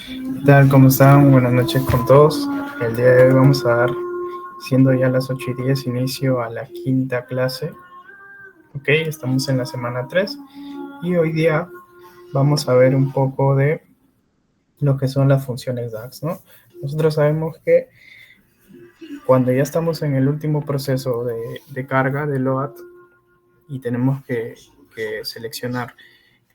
¿Qué tal? ¿Cómo están? Buenas noches con todos. El día de hoy vamos a dar, siendo ya las 8:10, inicio a la quinta clase. Ok, estamos en la semana 3 y hoy día vamos a ver un poco de lo que son las funciones DAX, ¿no? Nosotros sabemos que cuando ya estamos en el último proceso de carga de load y tenemos que seleccionar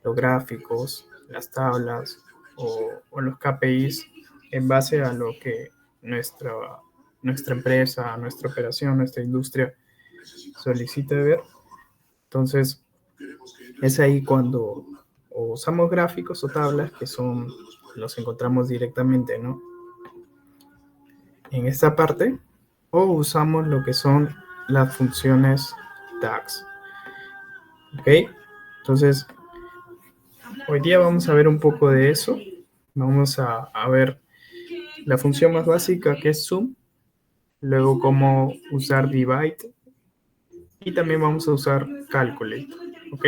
los gráficos, las tablas o los KPIs en base a lo que nuestra, nuestra empresa, nuestra operación, nuestra industria solicite ver. Entonces, es ahí cuando usamos gráficos o tablas que son, los encontramos directamente, ¿no? En esta parte, o usamos lo que son las funciones DAX. ¿Ok? Entonces, hoy día vamos a ver un poco de eso. Vamos a ver la función más básica que es sum, luego cómo usar divide y también vamos a usar calculate, ¿ok?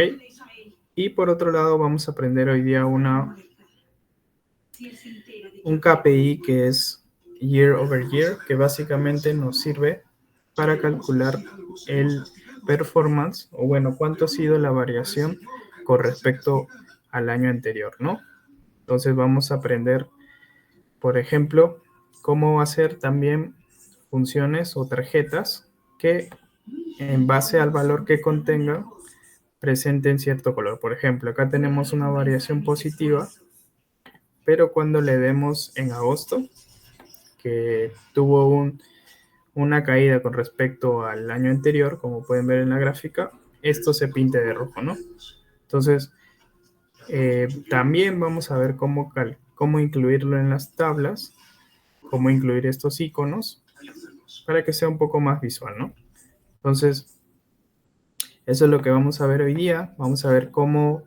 Y por otro lado vamos a aprender hoy día un KPI que es year over year, que básicamente nos sirve para calcular el performance, o bueno, cuánto ha sido la variación con respecto al año anterior, ¿no? Entonces vamos a aprender, por ejemplo, cómo hacer también funciones o tarjetas que en base al valor que contenga presenten cierto color. Por ejemplo, acá tenemos una variación positiva, pero cuando le demos en agosto, que tuvo una caída con respecto al año anterior, como pueden ver en la gráfica, esto se pinte de rojo, ¿no? Entonces, también vamos a ver cómo incluirlo en las tablas, cómo incluir estos iconos para que sea un poco más visual, ¿no? Entonces, eso es lo que vamos a ver hoy día. Vamos a ver cómo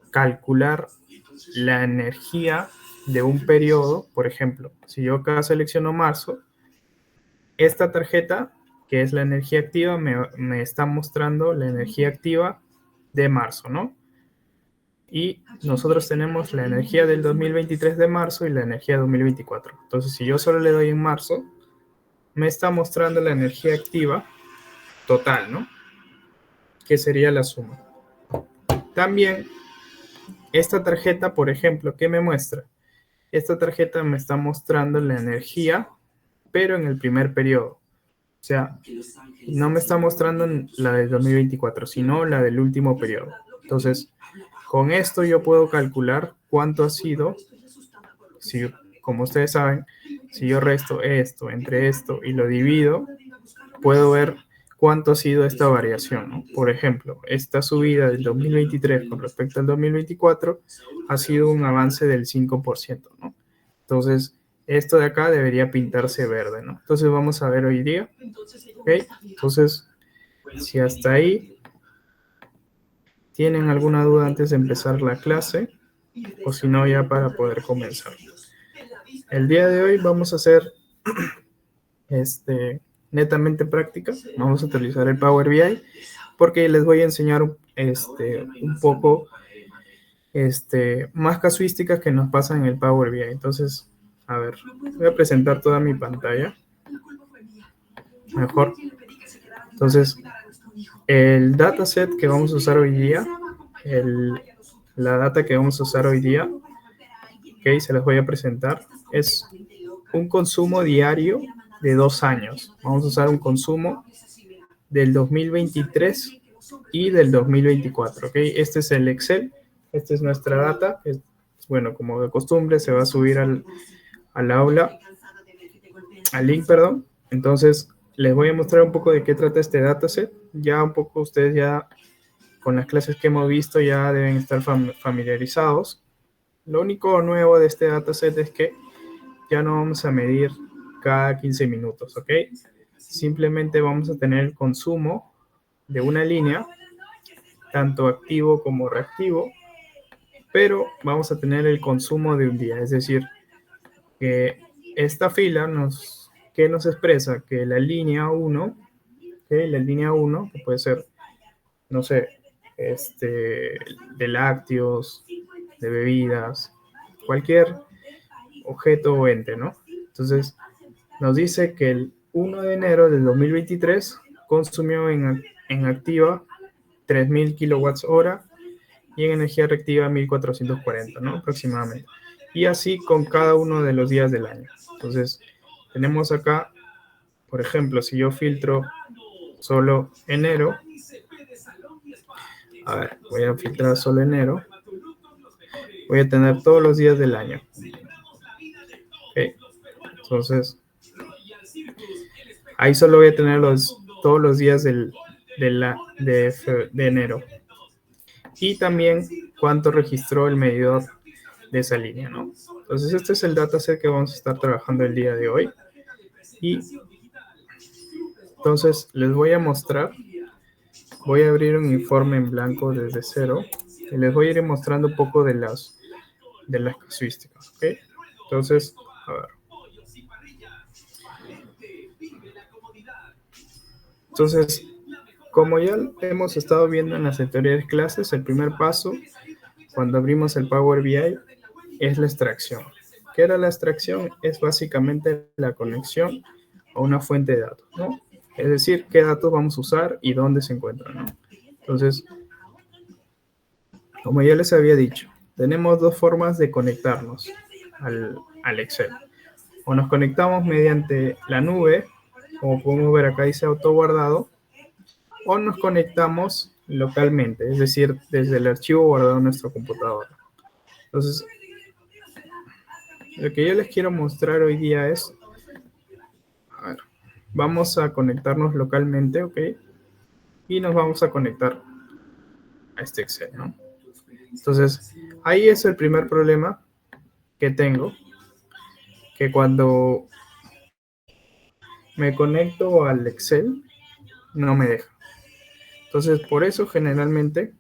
calcular la energía de un periodo. Por ejemplo, si yo acá selecciono marzo, esta tarjeta, que es la energía activa, me está mostrando la energía activa de marzo, ¿no? Y nosotros tenemos la energía del 2023 de marzo y la energía de 2024. Entonces, si yo solo le doy en marzo, me está mostrando la energía activa total, ¿no? Que sería la suma. También, esta tarjeta, por ejemplo, ¿qué me muestra? Esta tarjeta me está mostrando la energía, pero en el primer periodo. O sea, no me está mostrando la del 2024, sino la del último periodo. Entonces, con esto yo puedo calcular cuánto ha sido, si, como ustedes saben, si yo resto esto entre esto y lo divido, puedo ver cuánto ha sido esta variación, ¿no? Por ejemplo, esta subida del 2023 con respecto al 2024 ha sido un avance del 5%, ¿no? Entonces, esto de acá debería pintarse verde, ¿no? Entonces, vamos a ver hoy día, ¿ok? Entonces, si hasta ahí tienen alguna duda antes de empezar la clase, o si no, ya para poder comenzar. El día de hoy vamos a hacer netamente práctica. Vamos a utilizar el Power BI porque les voy a enseñar un poco más casuísticas que nos pasan en el Power BI. Entonces, a ver, voy a presentar toda mi pantalla. Mejor. Entonces, el dataset que vamos a usar hoy día, la data que vamos a usar hoy día, ok, se las voy a presentar, es un consumo diario de 2 años. Vamos a usar un consumo del 2023 y del 2024, ¿ok? Este es el Excel, esta es nuestra data, bueno, como de costumbre se va a subir al aula, al link, perdón. Entonces, les voy a mostrar un poco de qué trata este dataset. Ya un poco ustedes ya con las clases que hemos visto ya deben estar familiarizados. Lo único nuevo de este dataset es que ya no vamos a medir cada 15 minutos, ¿ok? Simplemente vamos a tener el consumo de una línea, tanto activo como reactivo, pero vamos a tener el consumo de un día, es decir, que esta fila ¿qué nos expresa? Que la línea 1, ¿okay? La línea 1, que puede ser, no sé, de lácteos, de bebidas, cualquier objeto o ente, ¿no? Entonces, nos dice que el 1 de enero del 2023 consumió en activa 3.000 kilowatts hora y en energía reactiva 1.440, ¿no? Aproximadamente. Y así con cada uno de los días del año. Entonces, tenemos acá, por ejemplo, si yo filtro solo enero, a ver, voy a filtrar solo enero, voy a tener todos los días del año. Okay. Entonces, ahí solo voy a tener todos los días de enero. Y también cuánto registró el medidor de esa línea, ¿no? Entonces, este es el dataset que vamos a estar trabajando el día de hoy. Y entonces, les voy a mostrar, voy a abrir un informe en blanco desde cero y les voy a ir mostrando un poco de las casuísticas, ¿ok? Entonces, a ver. Entonces, como ya hemos estado viendo en las anteriores clases, el primer paso cuando abrimos el Power BI es la extracción. ¿Qué era la extracción? Es básicamente la conexión a una fuente de datos, ¿no? Es decir, qué datos vamos a usar y dónde se encuentran, ¿no? Entonces, como ya les había dicho, tenemos dos formas de conectarnos al Excel. O nos conectamos mediante la nube, como podemos ver acá dice autoguardado, o nos conectamos localmente, es decir, desde el archivo guardado en nuestro computador. Entonces, lo que yo les quiero mostrar hoy día es, a ver, vamos a conectarnos localmente, ¿ok? Y nos vamos a conectar a este Excel, ¿no? Entonces, ahí es el primer problema que tengo, que cuando me conecto al Excel, no me deja. Entonces, por eso generalmente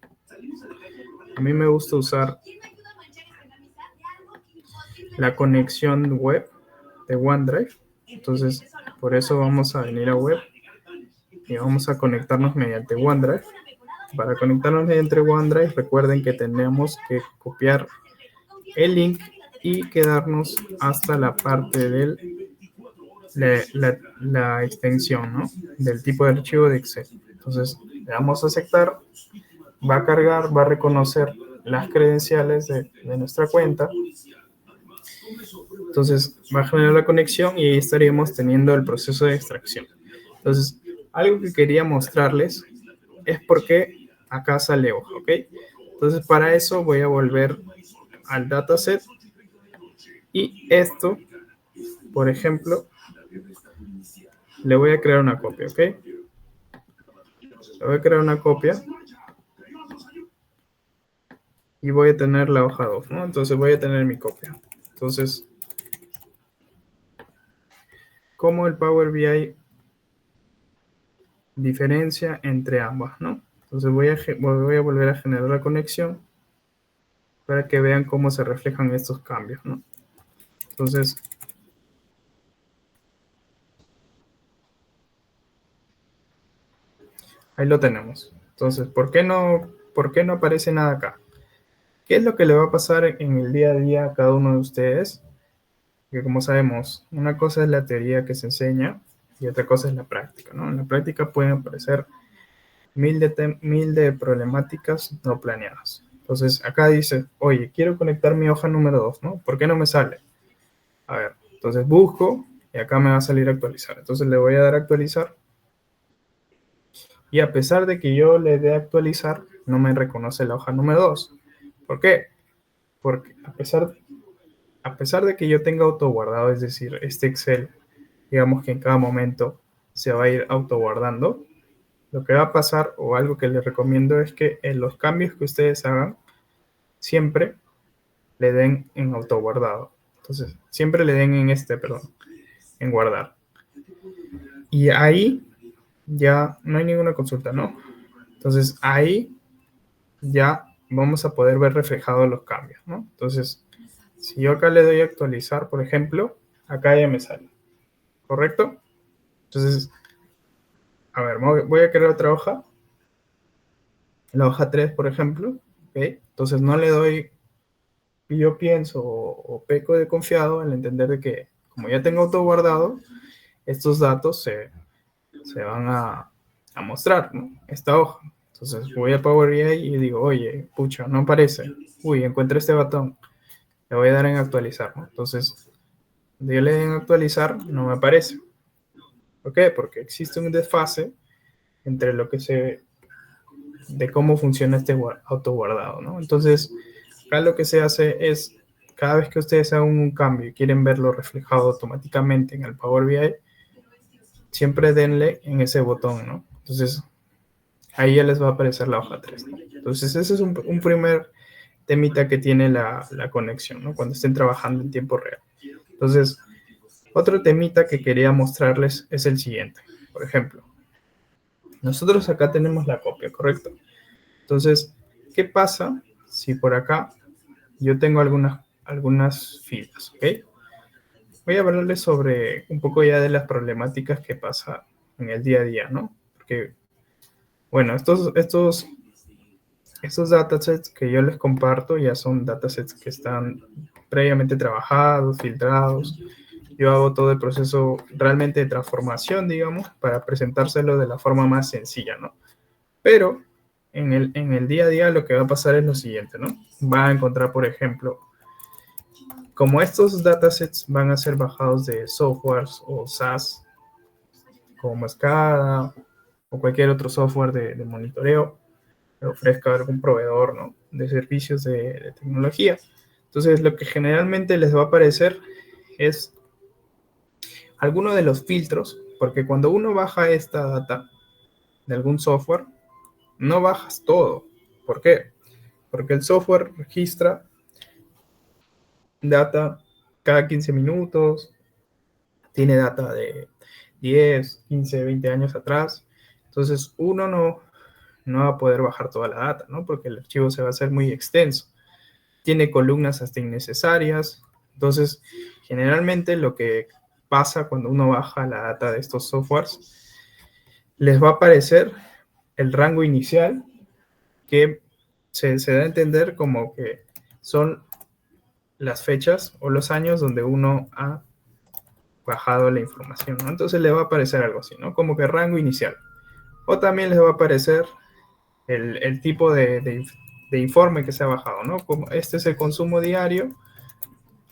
a mí me gusta usar la conexión web de OneDrive. Entonces, por eso vamos a venir a web y vamos a conectarnos mediante OneDrive. Para conectarnos mediante OneDrive, recuerden que tenemos que copiar el link y quedarnos hasta la parte de la extensión, ¿no? Del tipo de archivo de Excel. Entonces, le damos a aceptar, va a cargar, va a reconocer las credenciales de nuestra cuenta. Entonces, va a generar la conexión y ahí estaríamos teniendo el proceso de extracción. Entonces, algo que quería mostrarles es por qué acá sale hoja, ¿ok? Entonces, para eso voy a volver al dataset y esto, por ejemplo, le voy a crear una copia, ¿ok? Le voy a crear una copia y voy a tener la hoja 2, ¿no? Entonces voy a tener mi copia. Entonces, ¿cómo el Power BI diferencia entre ambas, ¿no? Entonces voy a volver a generar la conexión para que vean cómo se reflejan estos cambios, ¿no? Entonces, ahí lo tenemos. Entonces, ¿por qué no aparece nada acá? ¿Qué es lo que le va a pasar en el día a día a cada uno de ustedes? Que como sabemos, una cosa es la teoría que se enseña y otra cosa es la práctica, ¿no? En la práctica pueden aparecer mil de problemáticas no planeadas. Entonces, acá dice, oye, quiero conectar mi hoja número 2, ¿no? ¿Por qué no me sale? A ver, entonces busco y acá me va a salir actualizar. Entonces le voy a dar a actualizar. Y a pesar de que yo le dé a actualizar, no me reconoce la hoja número 2. ¿Por qué? Porque a pesar de que yo tenga autoguardado, es decir, este Excel, digamos que en cada momento se va a ir autoguardando, lo que va a pasar o algo que les recomiendo es que en los cambios que ustedes hagan, siempre le den en autoguardado. Entonces, siempre le den en guardar. Y ahí ya no hay ninguna consulta, ¿no? Entonces, ahí ya vamos a poder ver reflejados los cambios, ¿no? Entonces, si yo acá le doy a actualizar, por ejemplo, acá ya me sale, ¿correcto? Entonces, a ver, voy a crear otra hoja, la hoja 3, por ejemplo, ¿ok? Entonces no le doy yo pienso o peco de confiado al entender de que como ya tengo autoguardado, estos datos se van a mostrar, ¿no? Esta hoja. Entonces voy a Power BI y digo, oye, pucha, no aparece. Uy, encontré este botón. Le voy a dar en actualizar, ¿no? Entonces, cuando yo le doy en actualizar, no me aparece. ¿Por qué? Porque existe un desfase entre lo que de cómo funciona este autoguardado, ¿no? Entonces, acá lo que se hace es, cada vez que ustedes hagan un cambio y quieren verlo reflejado automáticamente en el Power BI, siempre denle en ese botón, ¿no? Entonces, ahí ya les va a aparecer la hoja 3, ¿no? Entonces, ese es un primer temita que tiene la conexión, ¿no? Cuando estén trabajando en tiempo real. Entonces, otro temita que quería mostrarles es el siguiente. Por ejemplo, nosotros acá tenemos la copia, ¿correcto? Entonces, ¿qué pasa si por acá yo tengo algunas filas, ¿ok? Voy a hablarles sobre un poco ya de las problemáticas que pasa en el día a día, ¿no? Porque, bueno, estos datasets que yo les comparto ya son datasets que están previamente trabajados, filtrados. Yo hago todo el proceso realmente de transformación, digamos, para presentárselo de la forma más sencilla, ¿no? Pero en el día a día lo que va a pasar es lo siguiente, ¿no? Va a encontrar, por ejemplo, como estos datasets van a ser bajados de softwares o SaaS, como SCADA o cualquier otro software de monitoreo que ofrezca algún proveedor, ¿no? De servicios de tecnología. Entonces, lo que generalmente les va a aparecer es alguno de los filtros, porque cuando uno baja esta data de algún software, no bajas todo. ¿Por qué? Porque el software registra data cada 15 minutos, tiene data de 10, 15, 20 años atrás. Entonces, uno no va a poder bajar toda la data, ¿no? Porque el archivo se va a hacer muy extenso. Tiene columnas hasta innecesarias. Entonces, generalmente lo que pasa cuando uno baja la data de estos softwares, les va a aparecer el rango inicial que se da a entender como que son las fechas o los años donde uno ha bajado la información, ¿no? Entonces le va a aparecer algo así, ¿no? Como que rango inicial. O también les va a aparecer el tipo de informe que se ha bajado, ¿no? Como este es el consumo diario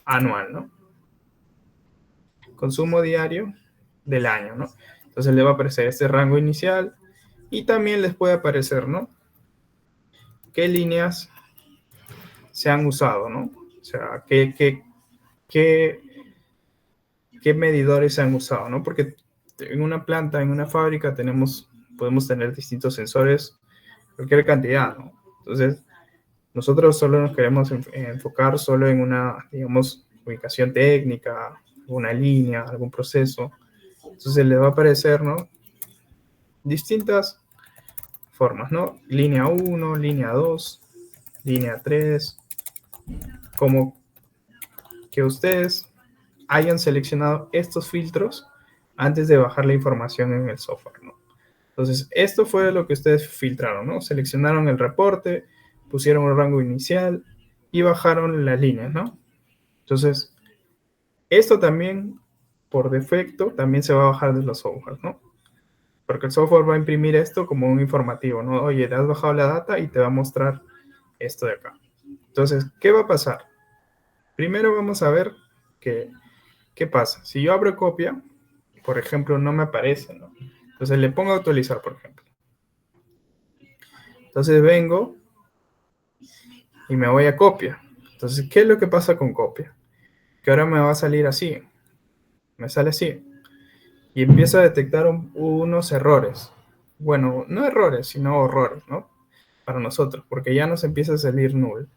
anual, ¿no? Consumo diario del año, ¿no? Entonces le va a aparecer este rango inicial y también les puede aparecer, ¿no? ¿Qué líneas se han usado, ¿no? O sea, qué, qué medidores se han usado, ¿no? Porque en una planta, en una fábrica, podemos tener distintos sensores, cualquier cantidad, ¿no? Entonces, nosotros solo nos queremos enfocar solo en una, digamos, ubicación técnica, una línea, algún proceso. Entonces, le va a aparecer, ¿no? Distintas formas, ¿no? Línea 1, línea 2, línea 3, como que ustedes hayan seleccionado estos filtros antes de bajar la información en el software, ¿no? Entonces, esto fue lo que ustedes filtraron, ¿no? Seleccionaron el reporte, pusieron el rango inicial y bajaron las líneas, ¿no? Entonces, esto también, por defecto, también se va a bajar de los softwares, ¿no? Porque el software va a imprimir esto como un informativo, ¿no? Oye, te has bajado la data y te va a mostrar esto de acá. Entonces, ¿qué va a pasar? Primero vamos a ver qué pasa. Si yo abro copia, por ejemplo, no me aparece, ¿no? Entonces le pongo a actualizar, por ejemplo. Entonces vengo y me voy a copia. Entonces, ¿qué es lo que pasa con copia? Que ahora me va a salir así. Me sale así. Y empiezo a detectar unos errores. Bueno, no errores, sino horrores, ¿no? Para nosotros, porque ya nos empieza a salir null.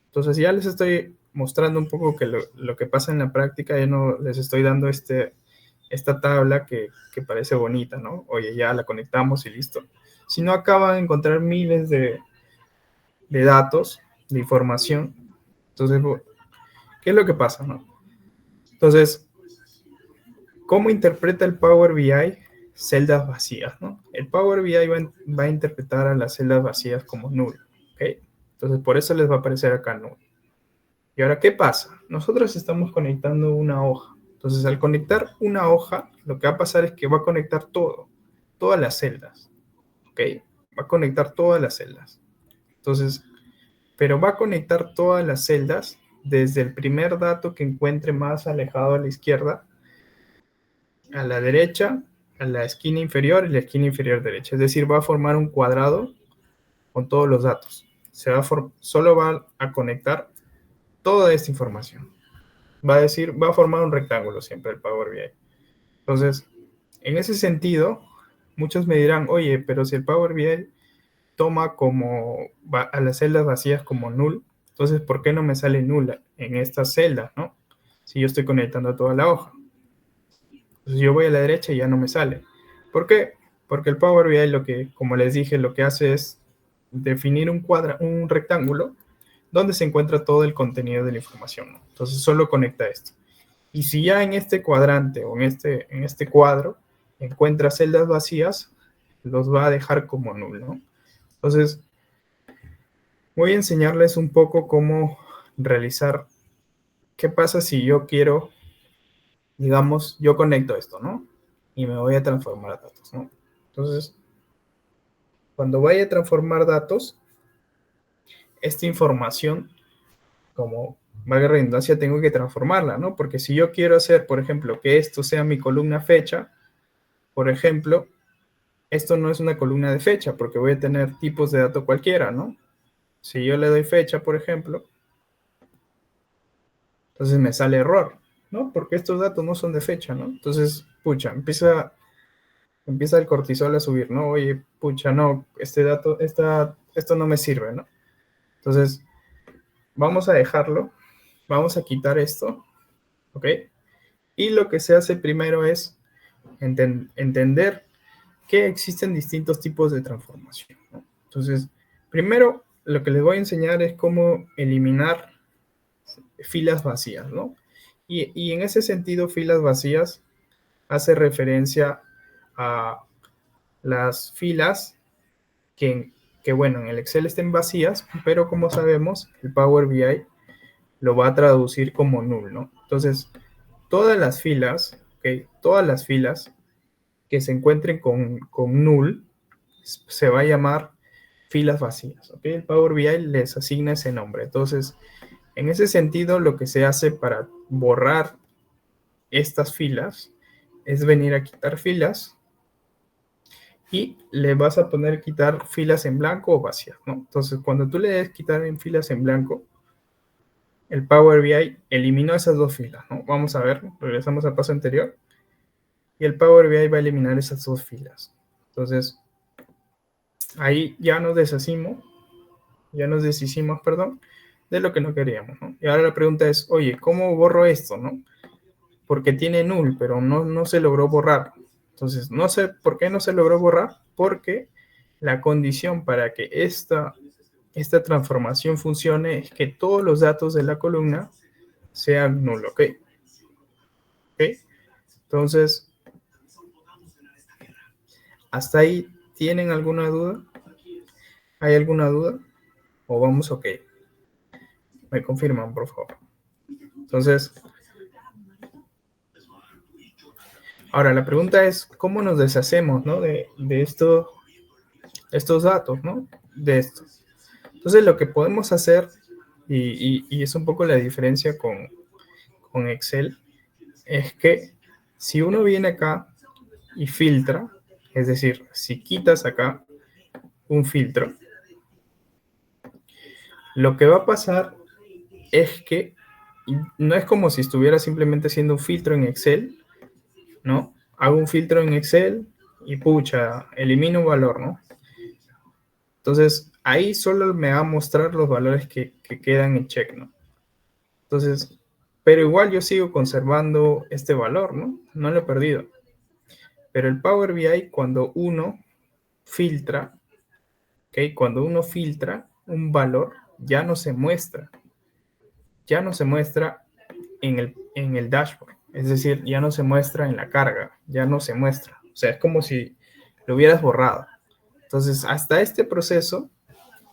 Entonces ya les estoy mostrando un poco que lo que pasa en la práctica, ya no les estoy dando esta tabla que parece bonita, ¿no? Oye, ya la conectamos y listo. Si no, acaba de encontrar miles de datos, de información. Entonces, ¿qué es lo que pasa, no? Entonces, ¿cómo interpreta el Power BI celdas vacías, no? El Power BI va a interpretar a las celdas vacías como null, ¿ok? Entonces, por eso les va a aparecer acá null. Y ahora, ¿qué pasa? Nosotros estamos conectando una hoja. Entonces, al conectar una hoja, lo que va a pasar es que va a conectar todo, todas las celdas, ¿ok? Va a conectar todas las celdas. Entonces, pero va a conectar todas las celdas desde el primer dato que encuentre más alejado a la izquierda, a la derecha, a la esquina inferior y la esquina inferior derecha. Es decir, va a formar un cuadrado con todos los datos. Solo va a conectar toda esta información. Va a formar un rectángulo siempre el Power BI. Entonces, en ese sentido, muchos me dirán, oye, pero si el Power BI toma a las celdas vacías como null, entonces, ¿por qué no me sale null en estas celdas, no? Si yo estoy conectando a toda la hoja. Entonces, yo voy a la derecha y ya no me sale. ¿Por qué? Porque el Power BI, como les dije, lo que hace es definir un rectángulo donde se encuentra todo el contenido de la información, ¿no? Entonces, solo conecta esto. Y si ya en este cuadrante o en este cuadro encuentra celdas vacías, los va a dejar como null, ¿no? Entonces, voy a enseñarles un poco cómo realizar, qué pasa si yo quiero, digamos, yo conecto esto, ¿no? Y me voy a transformar datos, ¿no? Entonces, cuando vaya a transformar datos, esta información, como valga la redundancia, tengo que transformarla, ¿no? Porque si yo quiero hacer, por ejemplo, que esto sea mi columna fecha, por ejemplo, esto no es una columna de fecha, porque voy a tener tipos de datos cualquiera, ¿no? Si yo le doy fecha, por ejemplo, entonces me sale error, ¿no? Porque estos datos no son de fecha, ¿no? Entonces, pucha, empieza el cortisol a subir, ¿no? Oye, pucha, no, esto no me sirve, ¿no? Entonces, vamos a dejarlo, vamos a quitar esto, ¿ok? Y lo que se hace primero es entender que existen distintos tipos de transformación, ¿no? Entonces, primero, lo que les voy a enseñar es cómo eliminar filas vacías, ¿no? Y en ese sentido, filas vacías hace referencia a las filas bueno, en el Excel estén vacías, pero como sabemos, el Power BI lo va a traducir como null, ¿no? Entonces, todas las filas, ¿ok? Todas las filas que se encuentren con null se va a llamar filas vacías, ¿ok? El Power BI les asigna ese nombre. Entonces, en ese sentido, lo que se hace para borrar estas filas es venir a quitar filas y le vas a poner quitar filas en blanco o vacías, ¿no? Entonces, cuando tú le des quitar en filas en blanco, el Power BI eliminó esas dos filas, ¿no? Vamos a ver, regresamos al paso anterior. Y el Power BI va a eliminar esas dos filas. Entonces, ahí ya nos deshicimos, perdón, de lo que no queríamos, ¿no? Y ahora la pregunta es, oye, ¿cómo borro esto, no? Porque tiene null, pero no se logró borrar. Entonces, no sé por qué no se logró borrar, porque la condición para que esta transformación funcione es que todos los datos de la columna sean null, ¿ok? ¿Ok? Entonces, ¿hasta ahí tienen alguna duda? ¿Hay alguna duda? ¿O vamos ok? Me confirman, por favor. Entonces, ahora la pregunta es, ¿cómo nos deshacemos, ¿no? de estos datos, ¿no? De estos. Entonces, lo que podemos hacer, y es un poco la diferencia con Excel, es que si uno viene acá y filtra, es decir, si quitas acá un filtro, lo que va a pasar es que no es como si estuviera simplemente haciendo un filtro en Excel, ¿no? Hago un filtro en Excel y pucha, elimino un valor, ¿no? Entonces, ahí solo me va a mostrar los valores que quedan en check, ¿no? Entonces, pero igual yo sigo conservando este valor, ¿no? No lo he perdido. Pero el Power BI, cuando uno filtra, ¿ok? Cuando uno filtra un valor, ya no se muestra. Ya no se muestra en el dashboard. Es decir, ya no se muestra en la carga. Ya no se muestra. O sea, es como si lo hubieras borrado. Entonces, hasta este proceso,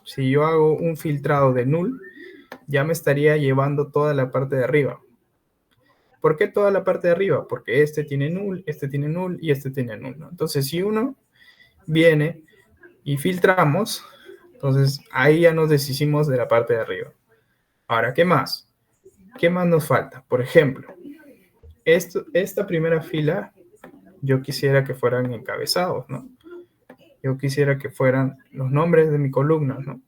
si yo hago un filtrado de null, ya me estaría llevando toda la parte de arriba. ¿Por qué toda la parte de arriba? Porque este tiene null y este tiene null, ¿no? Entonces, si uno viene y filtramos, entonces ahí ya nos deshicimos de la parte de arriba. Ahora, ¿qué más? ¿Qué más nos falta? Por ejemplo, esta primera fila, yo quisiera que fueran encabezados, ¿no? Yo quisiera que fueran los nombres de mi columna, ¿no?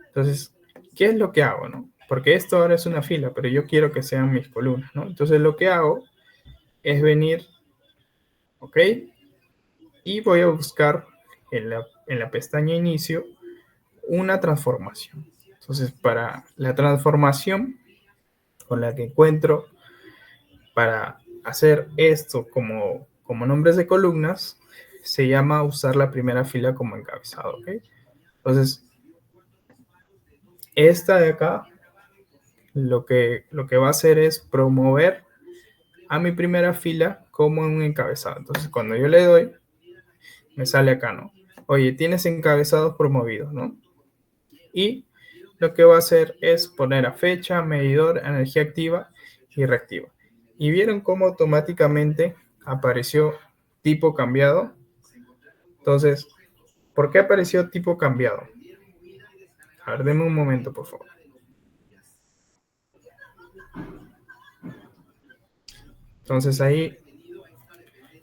Entonces, ¿qué es lo que hago, no? Porque esto ahora es una fila, pero yo quiero que sean mis columnas, ¿no? Entonces, lo que hago es venir, ¿ok? Y voy a buscar en la pestaña inicio una transformación. Entonces, para la transformación con la que encuentro para hacer esto como nombres de columnas, se llama usar la primera fila como encabezado, ¿ok? Entonces, esta de acá, lo que va a hacer es promover a mi primera fila como un encabezado. Entonces, cuando yo le doy, me sale acá, ¿no? Oye, tienes encabezados promovidos, ¿no? Y lo que va a hacer es poner a fecha, medidor, energía activa y reactiva. ¿Y vieron cómo automáticamente apareció tipo cambiado? Entonces, ¿por qué apareció tipo cambiado? A ver, denme un momento, por favor. Entonces ahí,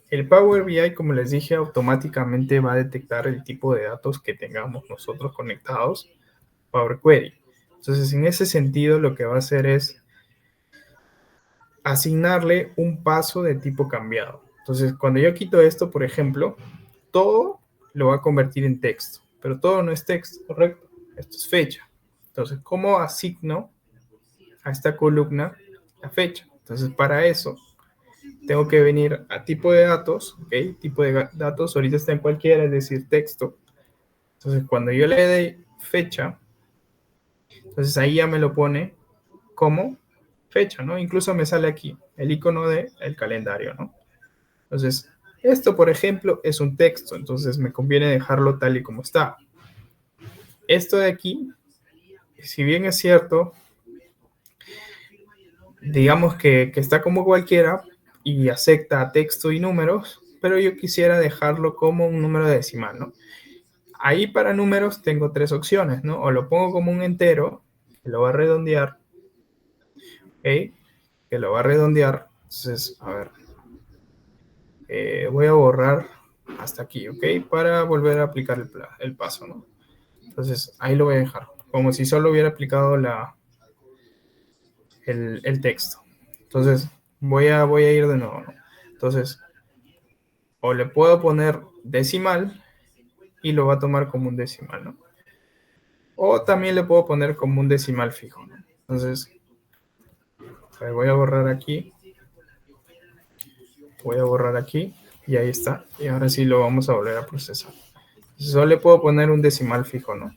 el Power BI, como les dije, automáticamente va a detectar el tipo de datos que tengamos nosotros conectados a Power Query. Entonces, en ese sentido, lo que va a hacer es asignarle un paso de tipo cambiado. Entonces, cuando yo quito esto, por ejemplo, todo lo va a convertir en texto, pero todo no es texto, ¿correcto? Esto es fecha. Entonces, ¿cómo asigno a esta columna la fecha? Entonces, para eso, tengo que venir a tipo de datos, ¿ok? Tipo de datos, ahorita está en cualquiera, es decir, texto. Entonces, cuando yo le dé fecha, entonces ahí ya me lo pone como fecha, ¿no? Incluso me sale aquí el icono del calendario, ¿no? Entonces, esto, por ejemplo, es un texto, entonces me conviene dejarlo tal y como está. Esto de aquí, si bien es cierto, digamos que está como cualquiera y acepta texto y números, pero yo quisiera dejarlo como un número decimal, ¿no? Ahí para números tengo tres opciones, ¿no? O lo pongo como un entero, que lo va a redondear, ¿ok? Que lo va a redondear. Entonces, a ver, voy a borrar hasta aquí, ¿ok? Para volver a aplicar el paso, ¿no? Entonces, ahí lo voy a dejar, como si solo hubiera aplicado el texto. Entonces, voy a ir de nuevo, ¿no? Entonces, o le puedo poner decimal y lo va a tomar como un decimal, ¿no? O también le puedo poner como un decimal fijo, ¿no? Entonces, voy a borrar aquí. Voy a borrar aquí y ahí está. Y ahora sí lo vamos a volver a procesar. Entonces, solo le puedo poner un decimal fijo, ¿no?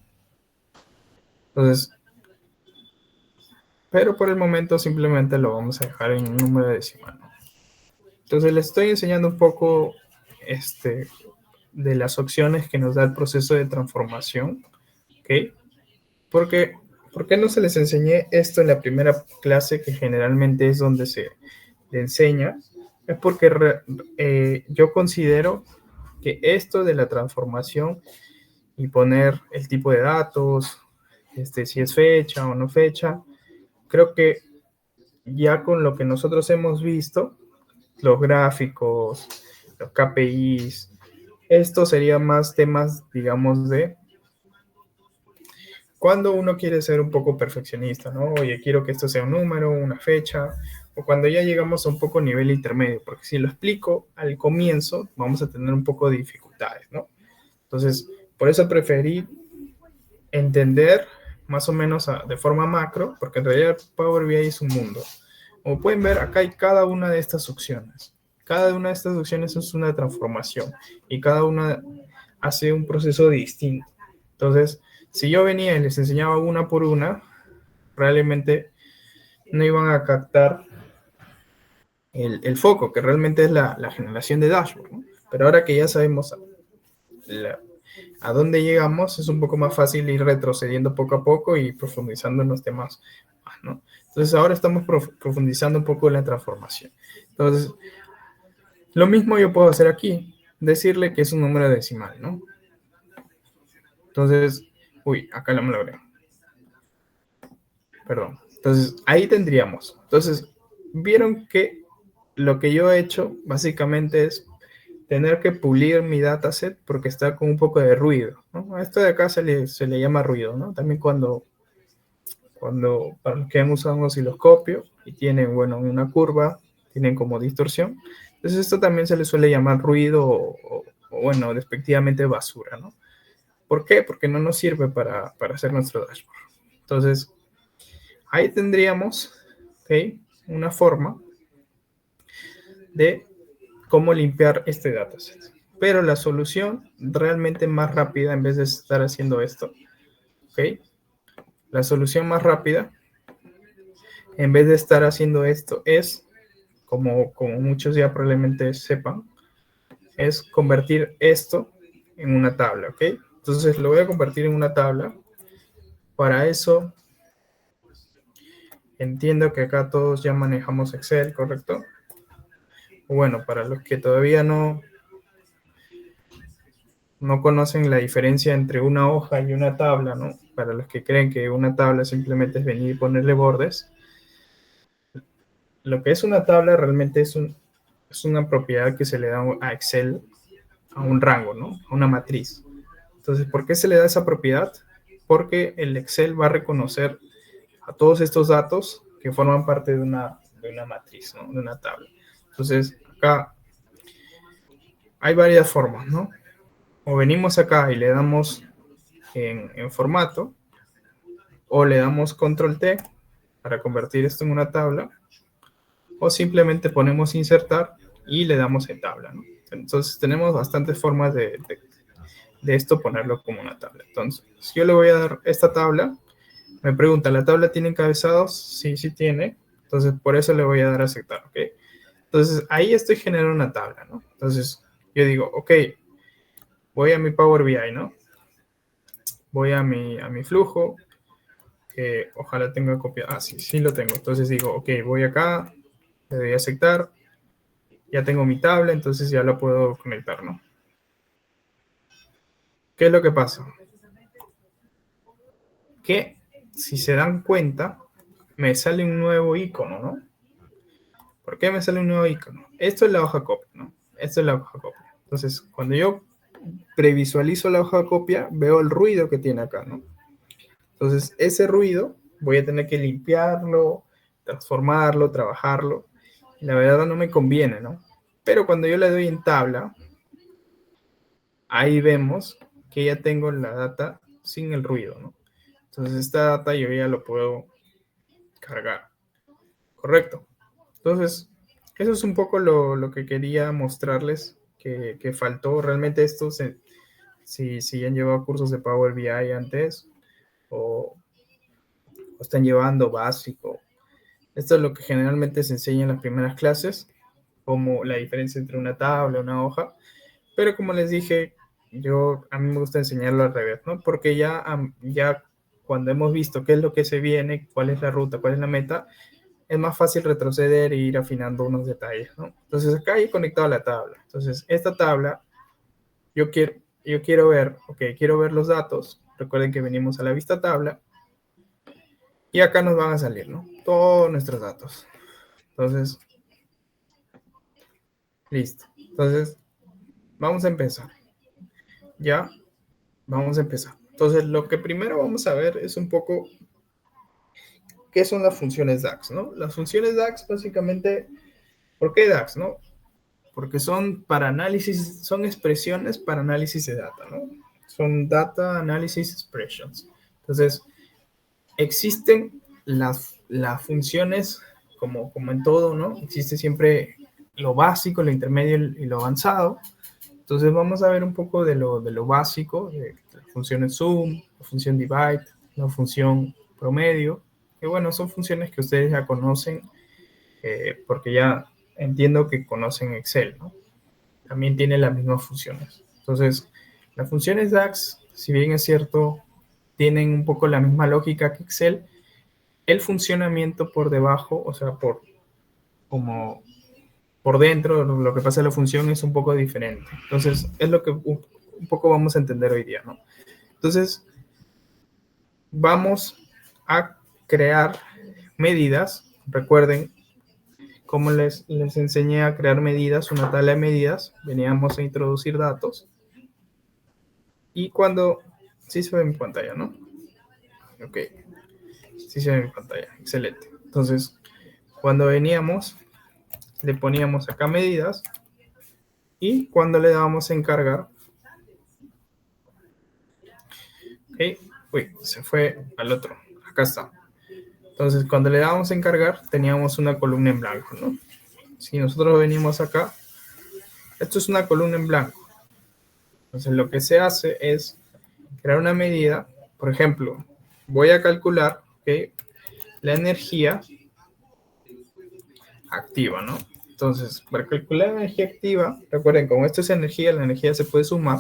Entonces, pero por el momento simplemente lo vamos a dejar en un número decimal, ¿no? Entonces les estoy enseñando un poco de las opciones que nos da el proceso de transformación, ¿ok? Porque, ¿por qué no se les enseñé esto en la primera clase, que generalmente es donde se le enseña? Es porque yo considero que esto de la transformación y poner el tipo de datos, si es fecha o no fecha, creo que ya con lo que nosotros hemos visto, los gráficos, los KPIs, esto sería más temas, digamos, de cuando uno quiere ser un poco perfeccionista, ¿no? Oye, quiero que esto sea un número, una fecha, o cuando ya llegamos a un poco nivel intermedio, porque si lo explico al comienzo, vamos a tener un poco de dificultades, ¿no? Entonces, por eso preferí entender más o menos de forma macro, porque en realidad Power BI es un mundo. Como pueden ver, acá hay cada una de estas opciones. Cada una de estas opciones es una transformación y cada una hace un proceso distinto. Entonces, si yo venía y les enseñaba una por una, realmente no iban a captar el foco, que realmente es la generación de dashboard, ¿no? Pero ahora que ya sabemos a dónde llegamos, es un poco más fácil ir retrocediendo poco a poco y profundizando en los temas más, ¿no? Entonces ahora estamos profundizando un poco en la transformación. Entonces, lo mismo yo puedo hacer aquí, decirle que es un número decimal, ¿no? Entonces, uy, acá no me logré. Perdón. Entonces, ahí tendríamos. Entonces, vieron que lo que yo he hecho básicamente es tener que pulir mi dataset porque está con un poco de ruido, ¿no? A esto de acá se le llama ruido, ¿no? También cuando para los que han usado un osciloscopio y tienen, bueno, una curva, tienen como distorsión. Entonces esto también se le suele llamar ruido o bueno, despectivamente basura, ¿no? ¿Por qué? Porque no nos sirve para hacer nuestro dashboard. Entonces, ahí tendríamos, ¿ok? Una forma de cómo limpiar este dataset. Pero la solución realmente más rápida, en vez de estar haciendo esto, ¿ok? La solución más rápida, en vez de estar haciendo esto, es, como muchos ya probablemente sepan, es convertir esto en una tabla, ¿ok? Entonces lo voy a convertir en una tabla. Para eso, entiendo que acá todos ya manejamos Excel, ¿correcto? Bueno, para los que todavía no conocen la diferencia entre una hoja y una tabla, ¿no? Para los que creen que una tabla simplemente es venir y ponerle bordes, lo que es una tabla realmente es una propiedad que se le da a Excel, a un rango, ¿no? A una matriz. Entonces, ¿por qué se le da esa propiedad? Porque el Excel va a reconocer a todos estos datos que forman parte de una matriz, ¿no? De una tabla. Entonces, acá hay varias formas, ¿no? O venimos acá y le damos en formato, o le damos control T para convertir esto en una tabla, o simplemente ponemos insertar y le damos en tabla, ¿no? Entonces tenemos bastantes formas de esto ponerlo como una tabla. Entonces, si yo le voy a dar esta tabla, me pregunta, ¿la tabla tiene encabezados? Sí, sí tiene. Entonces, por eso le voy a dar a aceptar, ¿ok? Entonces, ahí estoy generando una tabla, ¿no? Entonces, yo digo, ok, voy a mi Power BI, ¿no? Voy a mi flujo, que ojalá tenga copiado. Ah, sí, sí lo tengo. Entonces digo, ok, voy acá, le doy a aceptar, ya tengo mi tabla, entonces ya la puedo conectar, ¿no? ¿Qué es lo que pasa? Que si se dan cuenta, me sale un nuevo icono, ¿no? ¿Por qué me sale un nuevo icono? Esto es la hoja copia, ¿no? Esto es la hoja copia. Entonces, cuando yo previsualizo la hoja copia, veo el ruido que tiene acá, ¿no? Entonces, ese ruido voy a tener que limpiarlo, transformarlo, trabajarlo. Y la verdad no me conviene, ¿no? Pero cuando yo le doy en tabla, ahí vemos que ya tengo la data sin el ruido, ¿no? Entonces, esta data yo ya lo puedo cargar. Correcto. Entonces, eso es un poco lo que quería mostrarles que faltó. Realmente esto, si han llevado cursos de Power BI antes o están llevando básico, esto es lo que generalmente se enseña en las primeras clases, como la diferencia entre una tabla y una hoja. Pero como les dije, a mí me gusta enseñarlo al revés, ¿no? Porque ya cuando hemos visto qué es lo que se viene, cuál es la ruta, cuál es la meta, es más fácil retroceder e ir afinando unos detalles, ¿no? Entonces acá he conectado la tabla. Entonces esta tabla, yo quiero ver, ok, quiero ver los datos. Recuerden que venimos a la vista tabla y acá nos van a salir, ¿no? Todos nuestros datos. Entonces, listo. Entonces, vamos a empezar. Ya, vamos a empezar. Entonces, lo que primero vamos a ver es un poco qué son las funciones DAX, ¿no? Las funciones DAX básicamente, ¿por qué DAX, no? Porque son para análisis, son expresiones para análisis de data, ¿no? Son Data Analysis Expressions. Entonces, existen las funciones como en todo, ¿no? Existe siempre lo básico, lo intermedio y lo avanzado. Entonces, vamos a ver un poco de lo básico, de las funciones sum, la función divide, la función promedio, que bueno, son funciones que ustedes ya conocen, porque ya entiendo que conocen Excel, ¿no? También tiene las mismas funciones. Entonces, Las funciones DAX, si bien es cierto, tienen un poco la misma lógica que Excel, el funcionamiento por debajo, o sea, como por dentro, lo que pasa en la función es un poco diferente. Entonces, es lo que un poco vamos a entender hoy día, ¿no? Entonces, vamos a crear medidas. Recuerden, como les enseñé a crear medidas, una tabla de medidas, veníamos a introducir datos. Y cuando, sí se ve en mi pantalla, ¿no? Ok, sí se ve en mi pantalla, excelente. Entonces, cuando veníamos, le poníamos acá medidas y cuando le dábamos a encargar, ok, uy, se fue al otro, acá está. Entonces, cuando le dábamos a encargar, teníamos una columna en blanco, ¿no? Si nosotros venimos acá, esto es una columna en blanco. Entonces, lo que se hace es crear una medida. Por ejemplo, voy a calcular, ¿ok?, la energía activa, ¿no? Entonces, para calcular la energía activa, recuerden, como esto es energía, la energía se puede sumar.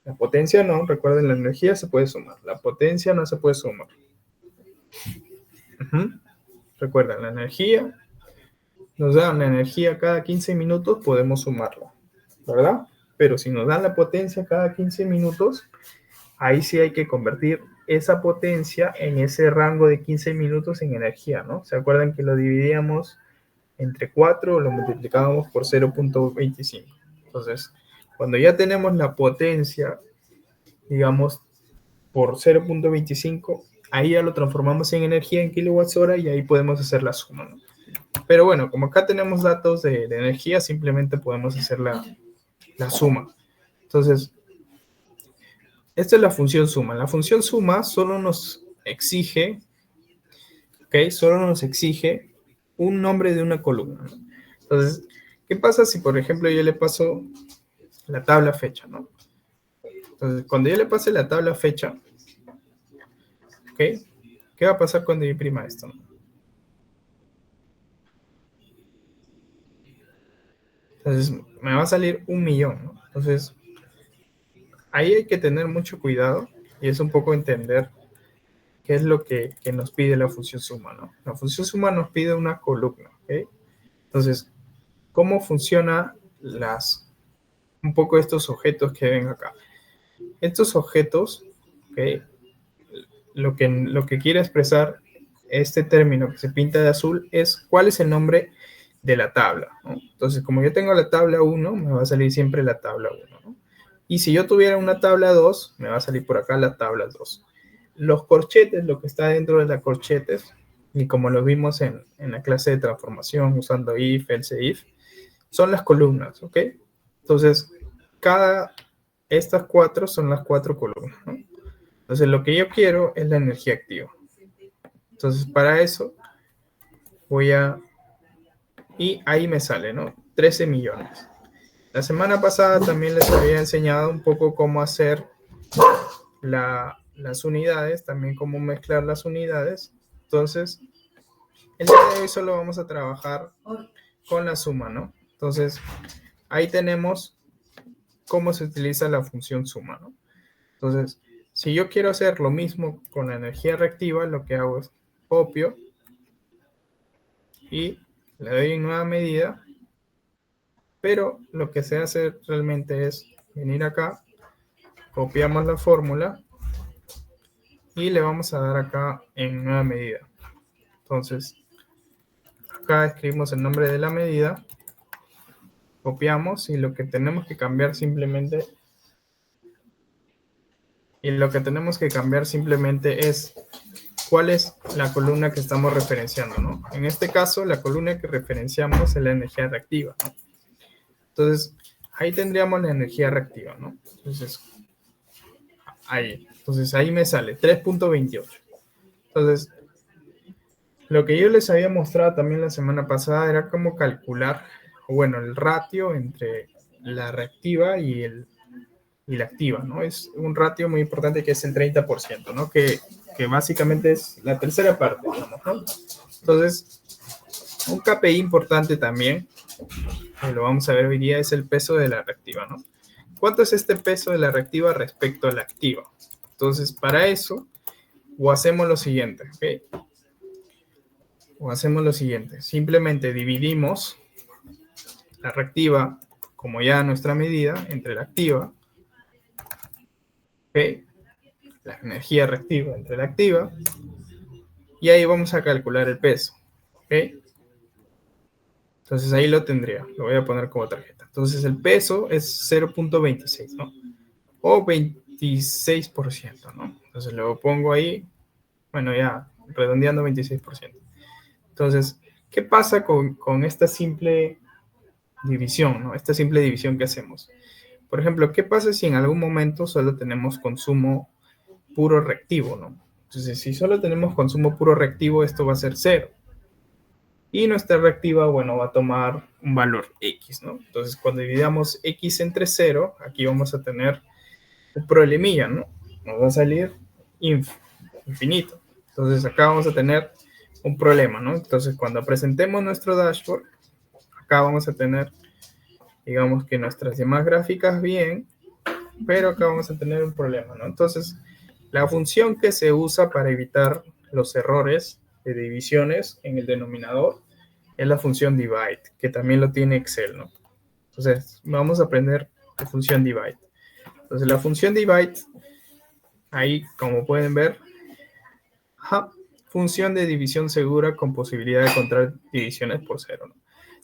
La potencia no, recuerden, la energía se puede sumar. La potencia no se puede sumar. Recuerden, la energía nos dan la energía cada 15 minutos, podemos sumarla, ¿verdad? Pero si nos dan la potencia cada 15 minutos, ahí sí hay que convertir esa potencia en ese rango de 15 minutos en energía, ¿no? ¿Se acuerdan que lo dividíamos entre 4 o lo multiplicábamos por 0.25? Entonces, cuando ya tenemos la potencia, digamos, por 0.25, ahí ya lo transformamos en energía en kilowatts hora y ahí podemos hacer la suma, ¿no? Pero bueno, como acá tenemos datos de energía, simplemente podemos hacer la suma. Entonces, esta es la función suma. La función suma solo nos exige, ¿ok? Solo nos exige un nombre de una columna, ¿no? Entonces, ¿qué pasa si, por ejemplo, yo le paso la tabla fecha, ¿no? Entonces, cuando yo le pase la tabla fecha, ¿ok? ¿Qué va a pasar cuando yo imprima esto, ¿no? Entonces, me va a salir 1.000.000, ¿no? Entonces, ahí hay que tener mucho cuidado y es un poco entender qué es lo que nos pide la función suma, ¿no? La función suma nos pide una columna, ¿ok? Entonces, ¿cómo funciona un poco estos objetos que ven acá? Estos objetos, ¿ok?, lo que quiere expresar este término que se pinta de azul es cuál es el nombre de la tabla, ¿no? Entonces, como yo tengo la tabla 1, me va a salir siempre la tabla 1, ¿no? Y si yo tuviera una tabla 2, me va a salir por acá la tabla 2. Los corchetes, lo que está dentro de las corchetes, y como lo vimos en la clase de transformación usando if, else, if, son las columnas, ¿ok? Entonces, estas 4 son las 4 columnas, ¿no? Entonces, lo que yo quiero es la energía activa. Entonces, para eso y ahí me sale, ¿no? 13 millones. La semana pasada también les había enseñado un poco cómo hacer las unidades, también cómo mezclar las unidades. Entonces, el día de hoy solo vamos a trabajar con la suma, ¿no? Entonces, ahí tenemos cómo se utiliza la función suma, ¿no? Entonces, si yo quiero hacer lo mismo con la energía reactiva, lo que hago es copio y le doy en nueva medida, pero lo que se hace realmente es venir acá, copiamos la fórmula y le vamos a dar acá en nueva medida. Entonces, acá escribimos el nombre de la medida, copiamos y lo que tenemos que cambiar simplemente es cuál es la columna que estamos referenciando, ¿no? En este caso, la columna que referenciamos es la energía reactiva, ¿no? Entonces, ahí tendríamos la energía reactiva, ¿no? Entonces, ahí me sale 3.28. Entonces, lo que yo les había mostrado también la semana pasada era cómo calcular, bueno, el ratio entre la reactiva y la activa, ¿no? Es un ratio muy importante que es el 30%, ¿no? Que básicamente es la tercera parte, digamos, ¿no? Entonces, un KPI importante también, que lo vamos a ver hoy día, es el peso de la reactiva, ¿no? ¿cuánto es este peso de la reactiva respecto a la activa? Entonces, para eso, o hacemos lo siguiente, ¿ok? O hacemos lo siguiente, simplemente dividimos la reactiva, como ya nuestra medida, entre la activa, ¿ok? La energía reactiva entre la activa, y ahí vamos a calcular el peso, ¿ok? Entonces ahí lo tendría, lo voy a poner como tarjeta. Entonces el peso es 0.26, ¿no? O 26%, ¿no? Entonces lo pongo ahí, bueno, ya redondeando 26%. Entonces, ¿qué pasa con esta simple división, ¿no? Esta simple división que hacemos. Por ejemplo, ¿qué pasa si en algún momento solo tenemos consumo puro reactivo, ¿no? Entonces, si solo tenemos consumo puro reactivo, esto va a ser 0. Y nuestra reactiva, bueno, va a tomar un valor X, ¿no? Entonces, cuando dividamos X entre 0, aquí vamos a tener un problemilla, ¿no? Nos va a salir infinito. Entonces, acá vamos a tener un problema, ¿no? Entonces, cuando presentemos nuestro dashboard, acá vamos a tener, digamos que nuestras demás gráficas bien, pero acá vamos a tener un problema, ¿no? Entonces, la función que se usa para evitar los errores de divisiones en el denominador es la función divide, que también lo tiene Excel, ¿no? Entonces, vamos a aprender la función divide. Entonces, la función divide, ahí, como pueden ver, función de división segura con posibilidad de encontrar divisiones por 0, ¿no?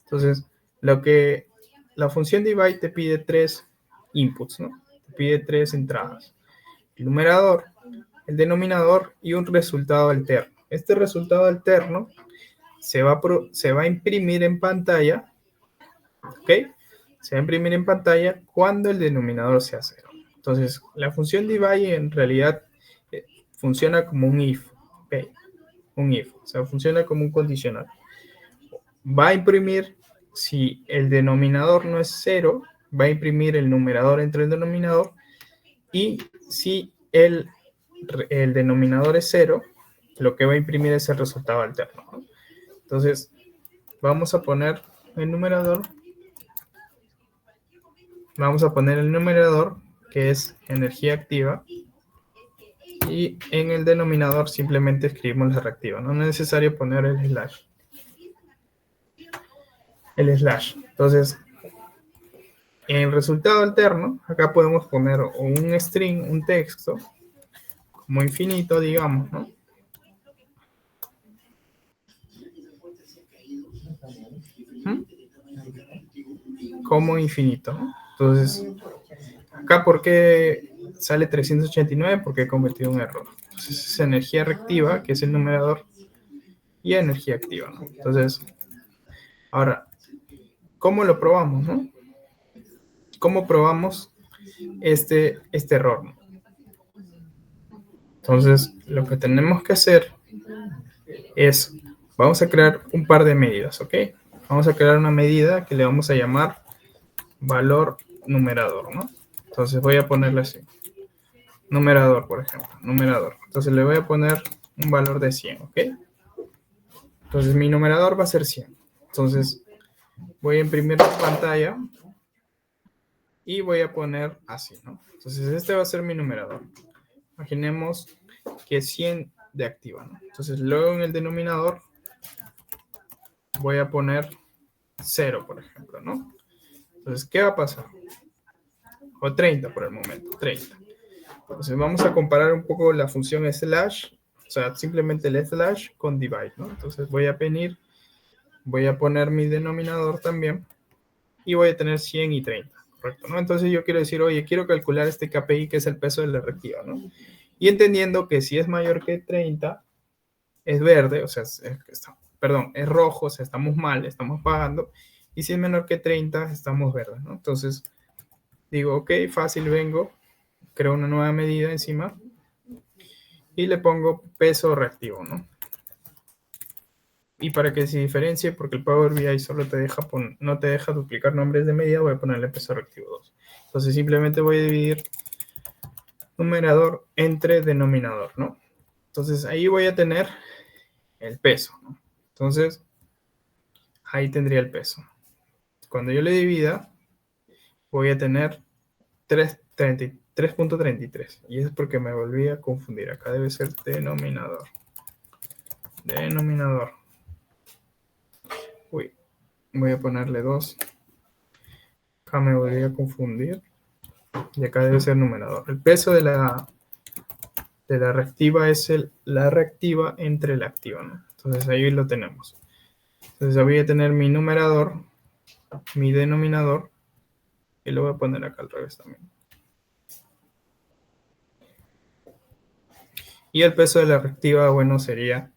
Entonces, la función divide te pide 3 inputs, ¿no? Te pide 3 entradas. El numerador, el denominador y un resultado alterno. Este resultado alterno se va a imprimir en pantalla, ¿ok? Se va a imprimir en pantalla cuando el denominador sea 0. Entonces, la función divide en realidad funciona como un if, ¿ok? Un if, o sea, funciona como un condicional. Va a imprimir, si el denominador no es 0, va a imprimir el numerador entre el denominador, y si el denominador es 0, lo que va a imprimir es el resultado alterno, ¿no? Entonces, vamos a poner el numerador, que es energía activa, y en el denominador simplemente escribimos la reactiva, no es necesario poner el slash. Entonces, en el resultado alterno, acá podemos poner un string, un texto, como infinito, digamos, ¿no? Como infinito, ¿no? Entonces, acá, ¿por qué sale 389? Porque he cometido un error. Entonces, es energía reactiva, que es el numerador, y energía activa, ¿no? Entonces, ahora, ¿cómo lo probamos, no? ¿Cómo probamos este error, ¿no? Entonces, lo que tenemos que hacer es, vamos a crear un par de medidas, ¿ok? Vamos a crear una medida que le vamos a llamar valor numerador, ¿no? Entonces voy a ponerle así. Numerador, por ejemplo, numerador. Entonces le voy a poner un valor de 100, ¿ok? Entonces mi numerador va a ser 100. Entonces voy a imprimir la pantalla y voy a poner así, ¿no? Entonces este va a ser mi numerador. Imaginemos que es 100 de activa, ¿no? Entonces luego en el denominador voy a poner 0, por ejemplo, ¿no? Entonces, ¿qué va a pasar? O 30 por el momento, 30. Entonces vamos a comparar un poco la función slash, o sea, simplemente el slash con divide, ¿no? Entonces voy a poner mi denominador también y voy a tener 100 y 30, ¿correcto? ¿No? Entonces yo quiero decir, oye, quiero calcular este KPI, que es el peso de la reactiva, ¿no? Y entendiendo que si es mayor que 30, es verde, o sea, perdón, es rojo, o sea, estamos mal, estamos pagando, y si es menor que 30, estamos verdes, ¿no? Entonces digo, ok, fácil, vengo, creo una nueva medida encima y le pongo peso reactivo, ¿no? Y para que se diferencie, porque el Power BI solo no te deja duplicar nombres de medida, voy a ponerle peso reactivo 2. Entonces simplemente voy a dividir numerador entre denominador, ¿no? Entonces ahí voy a tener el peso, ¿no? Entonces ahí tendría el peso. Cuando yo le divida, voy a tener 3.33. Y es porque me volví a confundir. Acá debe ser denominador. Denominador. Uy, voy a ponerle 2. Acá me volví a confundir. Y acá debe ser numerador. El peso de la reactiva es la reactiva entre la activa, ¿no? Entonces ahí lo tenemos. Entonces voy a tener mi numerador, mi denominador, y lo voy a poner acá al revés también. Y el peso de la reactiva, bueno, sería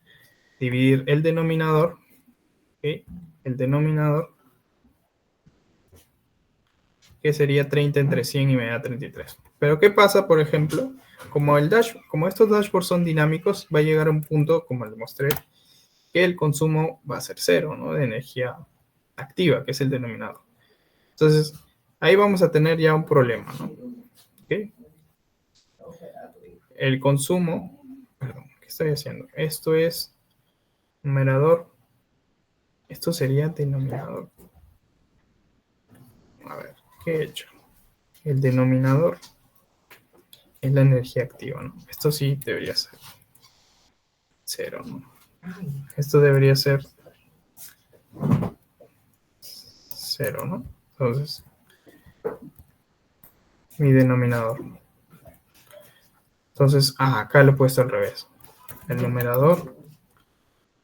dividir el denominador, ¿okay? El denominador, que sería 30 entre 100 y me da 33. Pero ¿qué pasa, por ejemplo? Como estos dashboards son dinámicos, va a llegar a un punto, como les mostré, que el consumo va a ser cero, ¿no? De energía activa, que es el denominador. Entonces, ahí vamos a tener ya un problema, ¿no? ¿Okay? El consumo, perdón, ¿qué estoy haciendo? Esto es numerador, esto sería denominador. A ver, ¿qué he hecho? El denominador es la energía activa, ¿no? Esto sí debería ser cero, ¿no? Esto debería ser cero, ¿no? Entonces, mi denominador. Entonces, acá lo he puesto al revés. El numerador.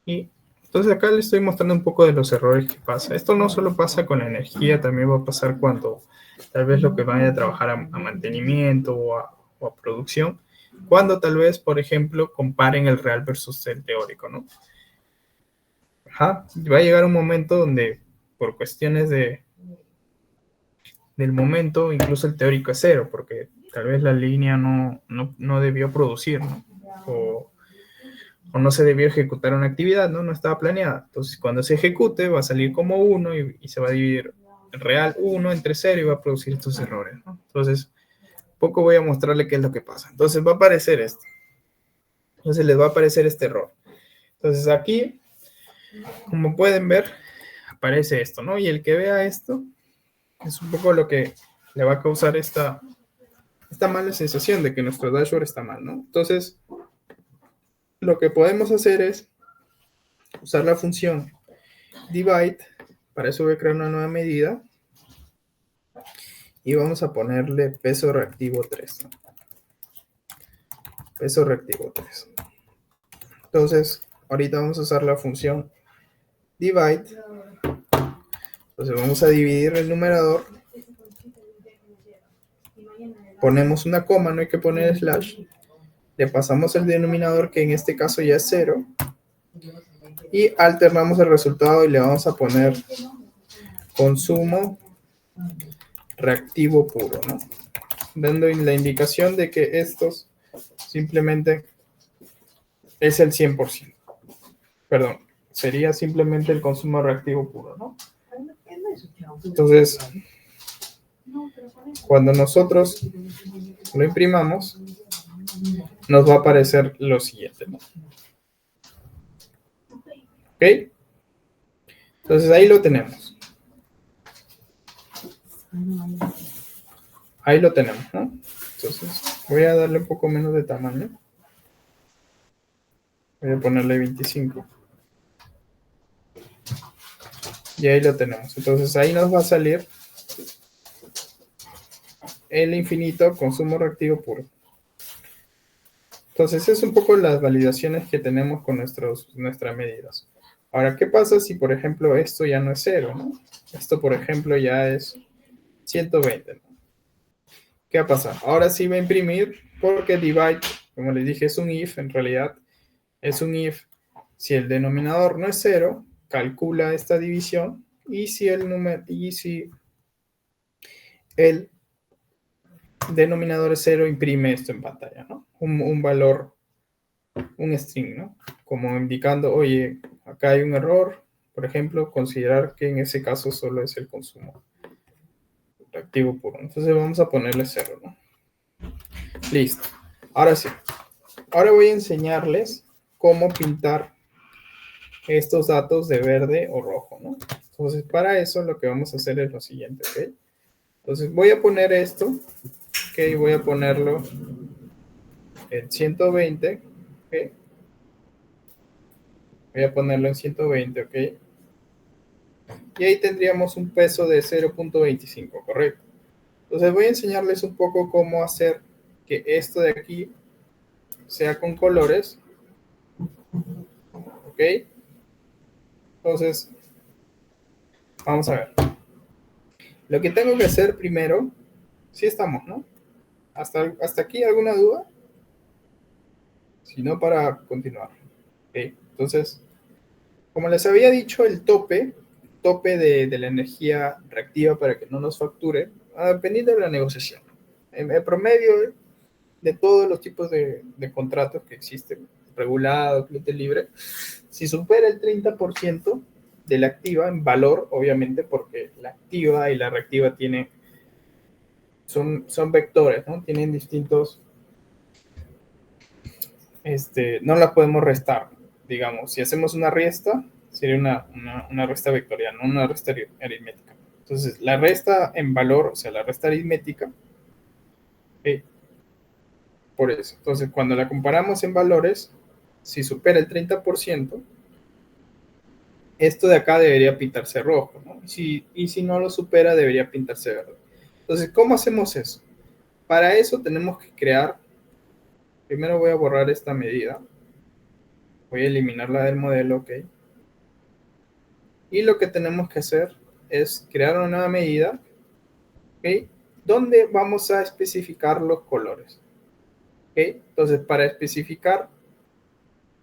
Y entonces acá le estoy mostrando un poco de los errores que pasa. Esto no solo pasa con la energía, también va a pasar cuando tal vez lo que vaya a trabajar a mantenimiento o a producción. Cuando tal vez, por ejemplo, comparen el real versus el teórico, ¿no? Ajá, va a llegar un momento donde por cuestiones del momento, incluso el teórico es cero, porque tal vez la línea no debió producir, ¿no? O no se debió ejecutar una actividad, ¿no? No estaba planeada. Entonces, cuando se ejecute, va a salir como 1 y se va a dividir el real 1 entre 0 y va a producir estos errores, ¿no? Entonces, poco voy a mostrarle qué es lo que pasa. Entonces, va a aparecer esto. Entonces, les va a aparecer este error. Entonces, aquí, como pueden ver, aparece esto, ¿no? Y el que vea esto es un poco lo que le va a causar esta mala sensación de que nuestro dashboard está mal, ¿no? Entonces, lo que podemos hacer es usar la función divide. Para eso voy a crear una nueva medida y vamos a ponerle peso reactivo 3, ¿no? Peso reactivo 3. Entonces, ahorita vamos a usar la función divide. Entonces vamos a dividir el numerador. Ponemos una coma, no hay que poner slash. Le pasamos el denominador, que en este caso ya es 0. Y alternamos el resultado y le vamos a poner consumo reactivo puro, ¿no? Dando la indicación de que estos simplemente es el 100%. Perdón, sería simplemente el consumo reactivo puro, ¿no? Entonces, cuando nosotros lo imprimamos, nos va a aparecer lo siguiente, ¿no? ¿Ok? Entonces ahí lo tenemos. Ahí lo tenemos, ¿no? Entonces, voy a darle un poco menos de tamaño. Voy a ponerle 25. Y ahí lo tenemos. Entonces ahí nos va a salir el infinito consumo reactivo puro. Entonces es un poco las validaciones que tenemos con nuestras medidas. Ahora, ¿qué pasa si, por ejemplo, esto ya no es 0, ¿no? Esto, por ejemplo, ya es 120, ¿no? ¿Qué va a pasar? Ahora sí va a imprimir porque divide, como les dije, es un if, en realidad es un if. Si el denominador no es 0, calcula esta división, y si el denominador es 0, imprime esto en pantalla, ¿no? Un valor, un string, ¿no? Como indicando, oye, acá hay un error, por ejemplo, considerar que en ese caso solo es el consumo reactivo puro. Entonces vamos a ponerle 0, ¿no? Listo. Ahora sí. Ahora voy a enseñarles cómo pintar estos datos de verde o rojo, ¿no? Entonces, para eso lo que vamos a hacer es lo siguiente, ¿ok? Entonces, voy a poner esto Ok, voy a ponerlo en 120. Ok, voy a ponerlo en 120, ok. Y ahí tendríamos un peso de 0.25, correcto. Entonces voy a enseñarles un poco cómo hacer que esto de aquí sea con colores, ok. Entonces, vamos a ver. Lo que tengo que hacer primero, sí estamos, ¿no? ¿Hasta aquí alguna duda? Si no, para continuar. Ok, entonces, como les había dicho, el tope de la energía reactiva para que no nos facture, dependiendo de la negociación. En promedio de todos los tipos de contratos que existen, regulado, cliente libre, si supera el 30% de la activa en valor, obviamente, porque la activa y la reactiva son vectores, ¿no? Tienen distintos, no la podemos restar, digamos. Si hacemos una resta, sería una resta vectorial, no una resta aritmética. Entonces, la resta en valor, o sea, la resta aritmética, eh, por eso. Entonces, cuando la comparamos en valores, si supera el 30%, esto de acá debería pintarse rojo, ¿no? Y si no lo supera, debería pintarse verde. Entonces, ¿cómo hacemos eso? Para eso tenemos que crear, primero voy a borrar esta medida, voy a eliminarla del modelo, ok. Y lo que tenemos que hacer es crear una nueva medida, ok, donde vamos a especificar los colores, ok. Entonces, para especificar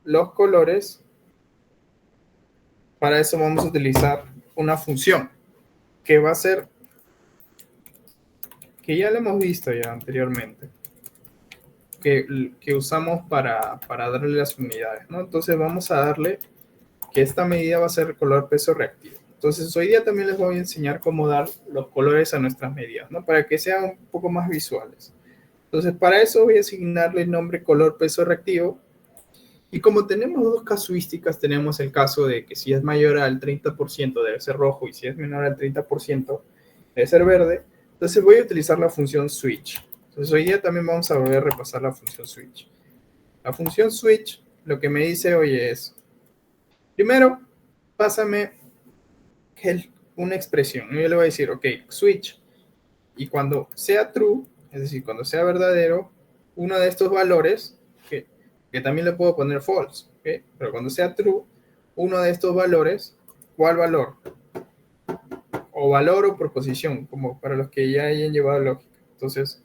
los colores, para eso vamos a utilizar una función que va a ser, que ya lo hemos visto ya anteriormente, que usamos para darle las unidades, ¿no? Entonces vamos a darle que esta medida va a ser color peso reactivo. Entonces hoy día también les voy a enseñar cómo dar los colores a nuestras medidas, ¿no? Para que sean un poco más visuales. Entonces para eso voy a asignarle el nombre color peso reactivo. Y como tenemos dos casuísticas, tenemos el caso de que si es mayor al 30% debe ser rojo y si es menor al 30% debe ser verde. Entonces voy a utilizar la función switch. Entonces hoy día también vamos a volver a repasar la función switch. La función switch lo que me dice, oye, es, primero, pásame una expresión. Yo le voy a decir, ok, switch. Y cuando sea true, es decir, cuando sea verdadero, uno de estos valores, que también le puedo poner false, ¿okay? Pero cuando sea true, uno de estos valores, ¿cuál valor? O valor o proposición, como para los que ya hayan llevado lógica. Entonces,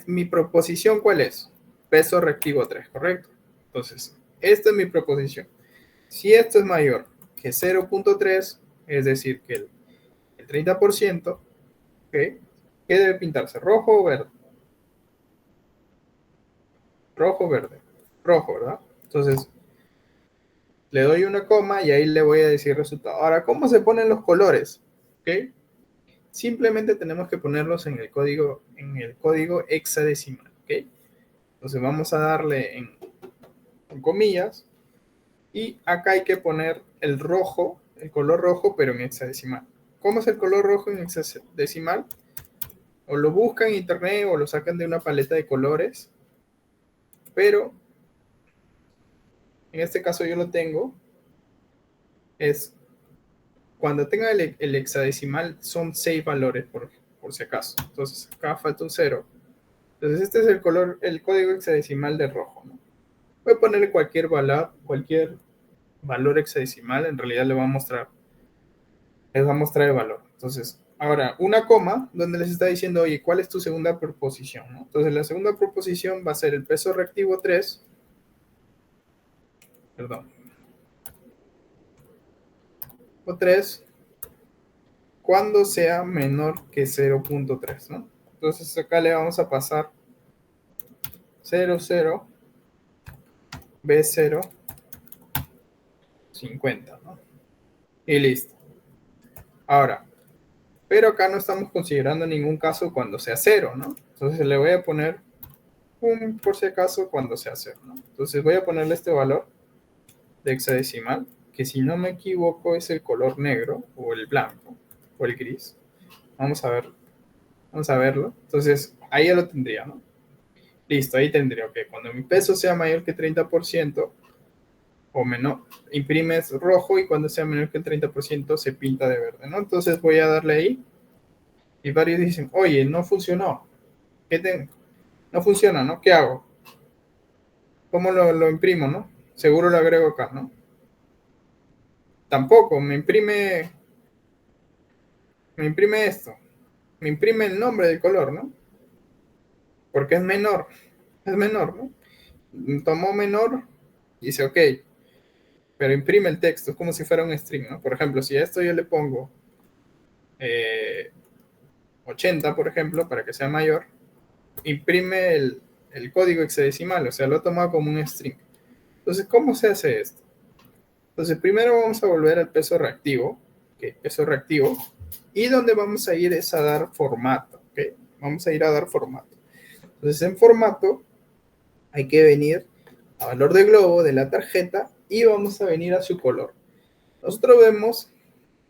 mi proposición, ¿cuál es? Peso reactivo 3, ¿correcto? Entonces, esta es mi proposición. Si esto es mayor que 0.3, es decir, que el 30%, ¿ok? ¿Qué debe pintarse? ¿Rojo o verde? Rojo o verde. Rojo, ¿verdad? Entonces, le doy una coma y ahí le voy a decir resultado. Ahora, ¿cómo se ponen los colores? ¿Ok? Simplemente tenemos que ponerlos en el código hexadecimal, ¿ok? Entonces vamos a darle en comillas y acá hay que poner el rojo, el color rojo, pero en hexadecimal. ¿Cómo es el color rojo en hexadecimal? O lo buscan en internet o lo sacan de una paleta de colores, pero en este caso yo lo tengo, es cuando tenga el hexadecimal son 6 valores por si acaso. Entonces acá falta un 0. Entonces este es el color, el código hexadecimal de rojo, ¿no? Voy a ponerle cualquier valor hexadecimal, en realidad les va a mostrar el valor. Entonces, ahora, una coma donde les está diciendo, oye, ¿cuál es tu segunda proposición? ¿No? Entonces, la segunda proposición va a ser el peso reactivo 3, perdón, o 3 cuando sea menor que 0.3, ¿no? Entonces acá le vamos a pasar 00, B0, 50, ¿no? Y listo. Ahora, pero acá no estamos considerando ningún caso cuando sea 0, ¿no? Entonces le voy a poner un por si acaso cuando sea 0, ¿no? Entonces voy a ponerle este valor de hexadecimal, que si no me equivoco es el color negro, o el blanco, o el gris. Vamos a ver. Vamos a verlo. Entonces, ahí ya lo tendría, ¿no? Listo, ahí tendría, ok. Cuando mi peso sea mayor que 30% o menor, imprimes rojo y cuando sea menor que el 30% se pinta de verde, ¿no? Entonces voy a darle ahí y varios dicen, oye, no funcionó. No funciona, ¿no? ¿Qué hago? ¿Cómo lo imprimo, no? Seguro lo agrego acá, ¿no? Tampoco, me imprime esto. Me imprime el nombre del color, ¿no? Porque es menor, ¿no? Tomó menor y dice, ok, pero imprime el texto, es como si fuera un string, ¿no? Por ejemplo, si a esto yo le pongo eh, 80, por ejemplo, para que sea mayor, imprime el código hexadecimal, o sea, lo toma como un string. Entonces, ¿cómo se hace esto? Entonces, primero vamos a volver al peso reactivo, ¿ok? Peso reactivo, y donde vamos a ir es a dar formato, ¿ok? Vamos a ir a dar formato. Entonces, en formato hay que venir a valor de globo de la tarjeta y vamos a venir a su color. Nosotros vemos,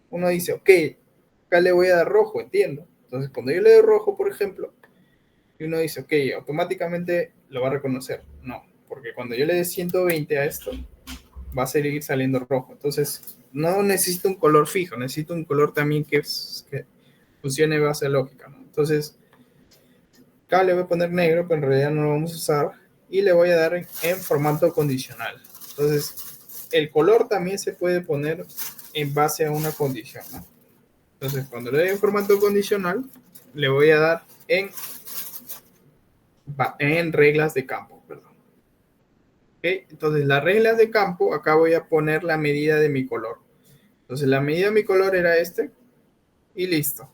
uno dice, ok, acá le voy a dar rojo, entiendo. Entonces, cuando yo le doy rojo, por ejemplo, y uno dice, ok, automáticamente lo va a reconocer. No, porque cuando yo le dé 120 a esto, va a seguir saliendo rojo. Entonces, no necesito un color fijo, necesito un color también que funcione base lógica, ¿no? Entonces, acá le voy a poner negro, pero en realidad no lo vamos a usar. Y le voy a dar en formato condicional. Entonces, el color también se puede poner en base a una condición, ¿no? Entonces, cuando le doy en formato condicional, le voy a dar en reglas de campo, perdón. ¿Okay? Entonces, las reglas de campo, acá voy a poner la medida de mi color. Entonces, la medida de mi color era este, y listo.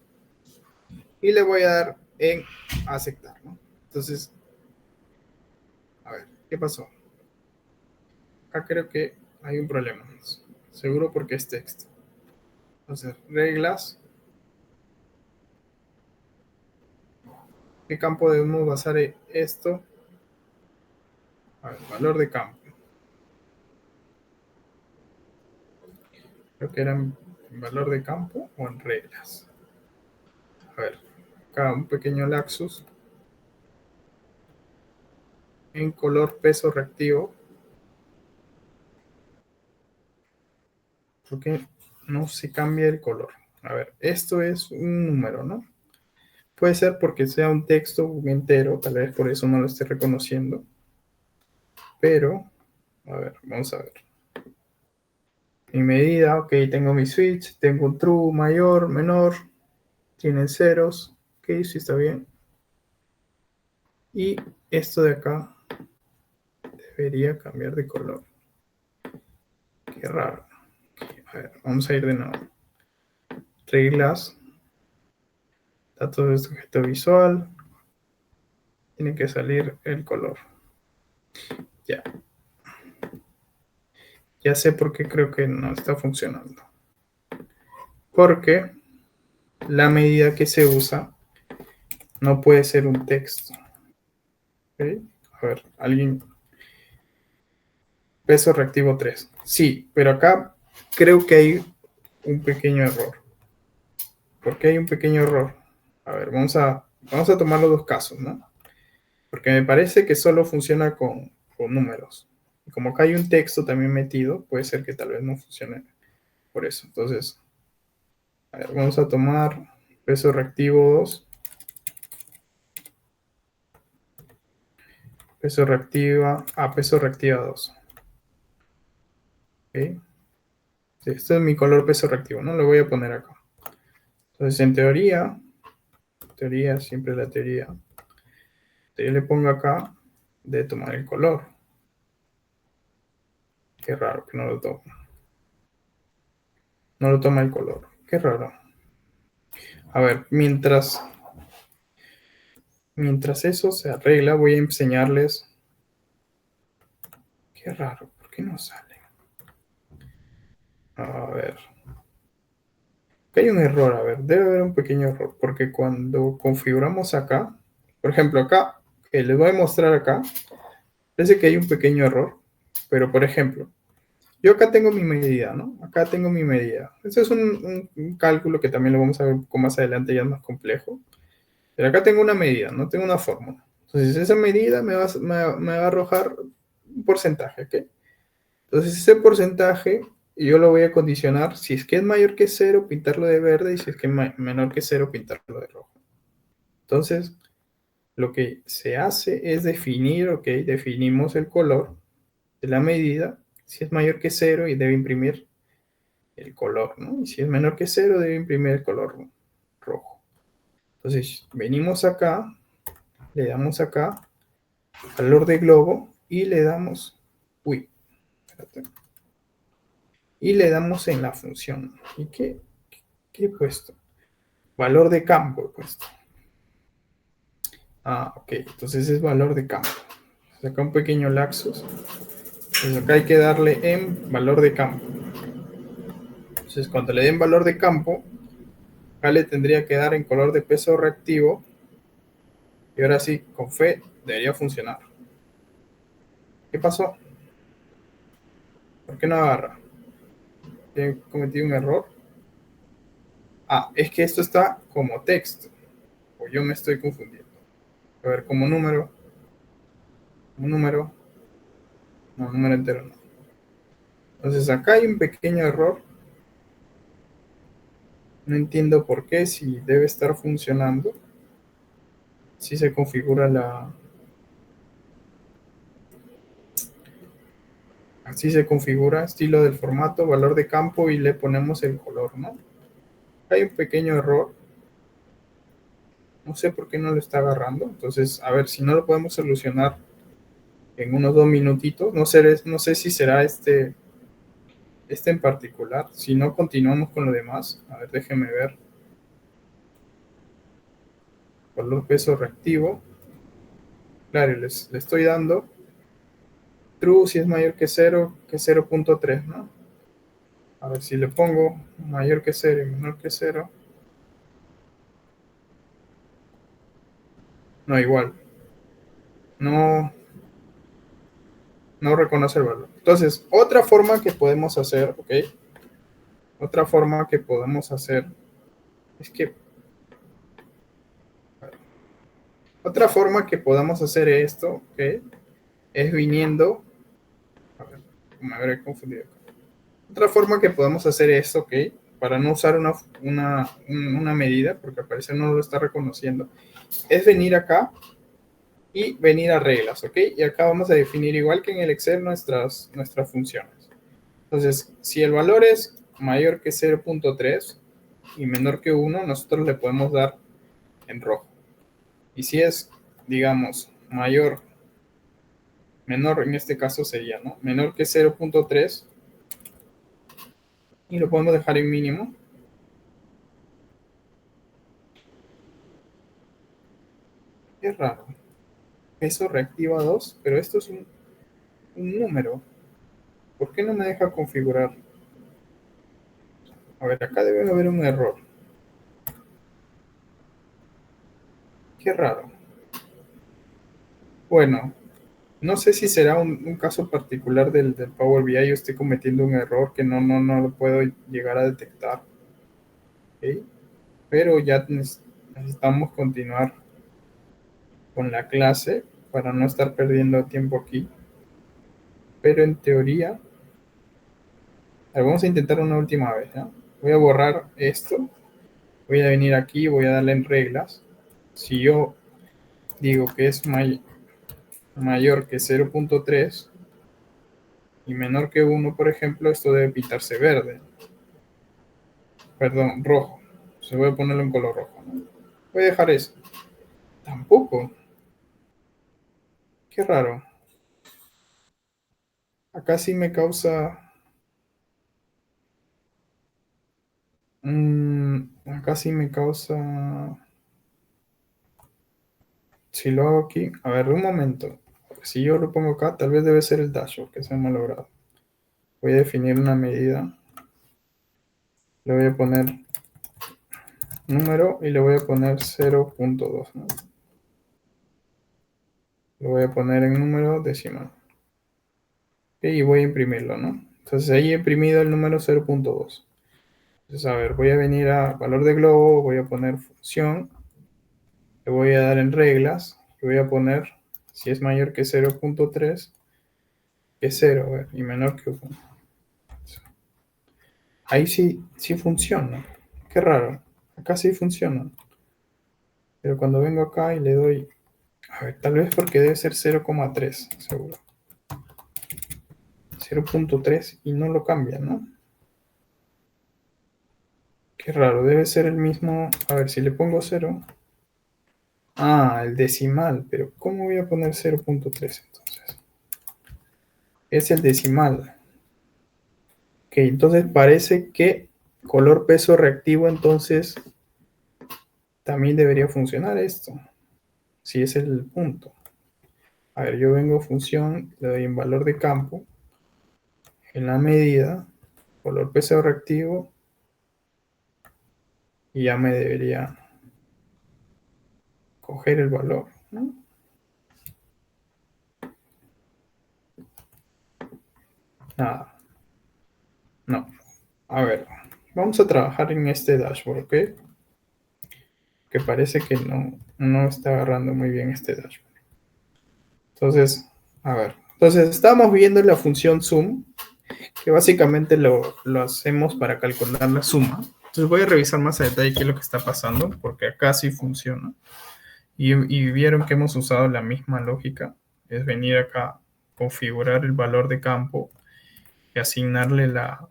Y le voy a dar en aceptar, ¿no? Entonces, a ver, ¿qué pasó? Acá creo que hay un problema. Seguro porque es texto. Entonces, reglas. ¿Qué campo debemos basar esto? A ver, valor de campo. Creo que era en valor de campo o en reglas. A ver, acá un pequeño lapsus. En color peso reactivo. Porque no se cambia el color. A ver, esto es un número, ¿no? Puede ser porque sea un texto entero, tal vez por eso no lo esté reconociendo. Pero, a ver, vamos a ver. Mi medida, ok, tengo mi switch, tengo un true mayor, menor, tiene ceros, ok, sí está bien. Y esto de acá debería cambiar de color. Qué raro. A ver, vamos a ir de nuevo. Reglas, datos de sujeto visual, tiene que salir el color. Ya. Ya sé por qué creo que no está funcionando. Porque la medida que se usa no puede ser un texto. ¿Okay? A ver, alguien. Peso reactivo 3. Sí, pero acá creo que hay un pequeño error. ¿Por qué hay un pequeño error? A ver, vamos a tomar los dos casos, ¿no? Porque me parece que solo funciona con números. Y como acá hay un texto también metido, puede ser que tal vez no funcione por eso. Entonces, a ver, vamos a tomar peso reactivo 2. Peso reactiva 2. ¿Okay? Sí, este es mi color peso reactivo, ¿no? Lo voy a poner acá. Entonces, en teoría, siempre la teoría, yo le pongo acá de tomar el color. Qué raro que no lo toma. No lo toma el color. Qué raro. A ver, mientras eso se arregla, voy a enseñarles. Qué raro, ¿por qué no sale? A ver. Aquí hay un error, a ver, debe haber un pequeño error, porque cuando configuramos acá, por ejemplo acá, que les voy a mostrar acá, parece que hay un pequeño error, pero por ejemplo, yo acá tengo mi medida, ¿no? Acá tengo mi medida. Este es un cálculo que también lo vamos a ver con más adelante, ya es más complejo. Pero acá tengo una medida, no tengo una fórmula. Entonces esa medida me va a arrojar un porcentaje, ¿ok? Entonces ese porcentaje yo lo voy a condicionar. Si es que es mayor que cero, pintarlo de verde. Y si es que es menor que cero, pintarlo de rojo. Entonces lo que se hace es definir, ¿ok? Definimos el color de la medida. Si es mayor que cero y debe imprimir el color, ¿no? Y si es menor que cero, debe imprimir el color rojo. Entonces venimos acá, le damos acá valor de globo y le damos, uy, espérate, y le damos en la función. ¿Y qué he puesto? Valor de campo he puesto. Ah, ok, entonces es valor de campo. Acá un pequeño lapsus. Entonces acá hay que darle en valor de campo. Entonces cuando le den valor de campo, acá le tendría que dar en color de peso reactivo. Y ahora sí, con fe, debería funcionar. ¿Qué pasó? ¿Por qué no agarra? ¿He cometido un error? Ah, es que esto está como texto. O yo me estoy confundiendo. A ver, como número, no, número entero no. Entonces acá hay un pequeño error. No entiendo por qué, si debe estar funcionando. Si se configura así se configura, estilo del formato, valor de campo y le ponemos el color, ¿no? Hay un pequeño error. No sé por qué no lo está agarrando. Entonces, a ver si no lo podemos solucionar en unos 2 minutitos. No sé si será este en particular. Si no, continuamos con lo demás. A ver, déjeme ver. Valor peso reactivo. Claro, le estoy dando true si es mayor que 0, que 0.3, ¿no? A ver si le pongo mayor que 0 y menor que 0. No, igual. No, no reconoce el valor. Entonces, otra forma que podemos hacer, ¿ok? Otra forma que podemos hacer es que otra forma que podamos hacer esto, ¿ok? Es viniendo, a ver, me habré confundido. Otra forma que podemos hacer esto, ¿ok? Para no usar una medida, porque al parecer no lo está reconociendo, es venir acá y venir a reglas, ¿ok? Y acá vamos a definir igual que en el Excel nuestras funciones. Entonces, si el valor es mayor que 0.3 y menor que 1, nosotros le podemos dar en rojo. Y si es, digamos, menor en este caso sería, ¿no? Menor que 0.3 y lo podemos dejar en mínimo. Es raro. Eso reactiva 2, pero esto es un número. ¿Por qué no me deja configurar? A ver, acá debe haber un error. Qué raro. Bueno, no sé si será un caso particular del Power BI. Yo estoy cometiendo un error que no lo puedo llegar a detectar. ¿Ok? Pero ya necesitamos continuar con la clase para no estar perdiendo tiempo aquí. Pero en teoría, a ver, vamos a intentar una última vez, ¿no? Voy a borrar esto. Voy a venir aquí, voy a darle en reglas. Si yo digo que es mayor que 0.3 y menor que 1, por ejemplo, esto debe pintarse verde. Perdón, rojo. Se voy a ponerlo en color rojo, ¿no? Voy a dejar eso. Tampoco. Qué raro. Acá sí me causa... acá sí me causa... Si lo hago aquí... A ver, un momento. Si yo lo pongo acá, tal vez debe ser el dashboard que se ha malogrado. Voy a definir una medida. Le voy a poner número y le voy a poner 0.2, ¿no? Lo voy a poner en número decimal. Ok, y voy a imprimirlo, ¿no? Entonces ahí he imprimido el número 0.2. Entonces, a ver, voy a venir a valor de globo, voy a poner función, Le voy a dar en reglas. Le voy a poner, si es mayor que 0.3, que es 0, a ver, y menor que 1. Ahí sí, sí funciona. Qué raro. Acá sí funciona. Pero cuando vengo acá y le doy... A ver, tal vez porque debe ser 0,3, seguro. 0.3 y no lo cambia, ¿no? Qué raro, debe ser el mismo. A ver, si le pongo 0. Ah, el decimal. Pero ¿cómo voy a poner 0.3 entonces? Es el decimal. Ok, entonces parece que color peso reactivo entonces también debería funcionar esto. Si es el punto. A ver, yo vengo a función, le doy en valor de campo, en la medida, color peso reactivo, y ya me debería coger el valor, ¿no? Nada, no. A ver, vamos a trabajar en este dashboard, ¿ok? Que parece que no está agarrando muy bien este dashboard. Entonces, a ver. Entonces, estamos viendo la función sum, que básicamente lo hacemos para calcular la suma. Entonces, voy a revisar más a detalle qué es lo que está pasando, porque acá sí funciona. Y vieron que hemos usado la misma lógica. Es venir acá, configurar el valor de campo y asignarle la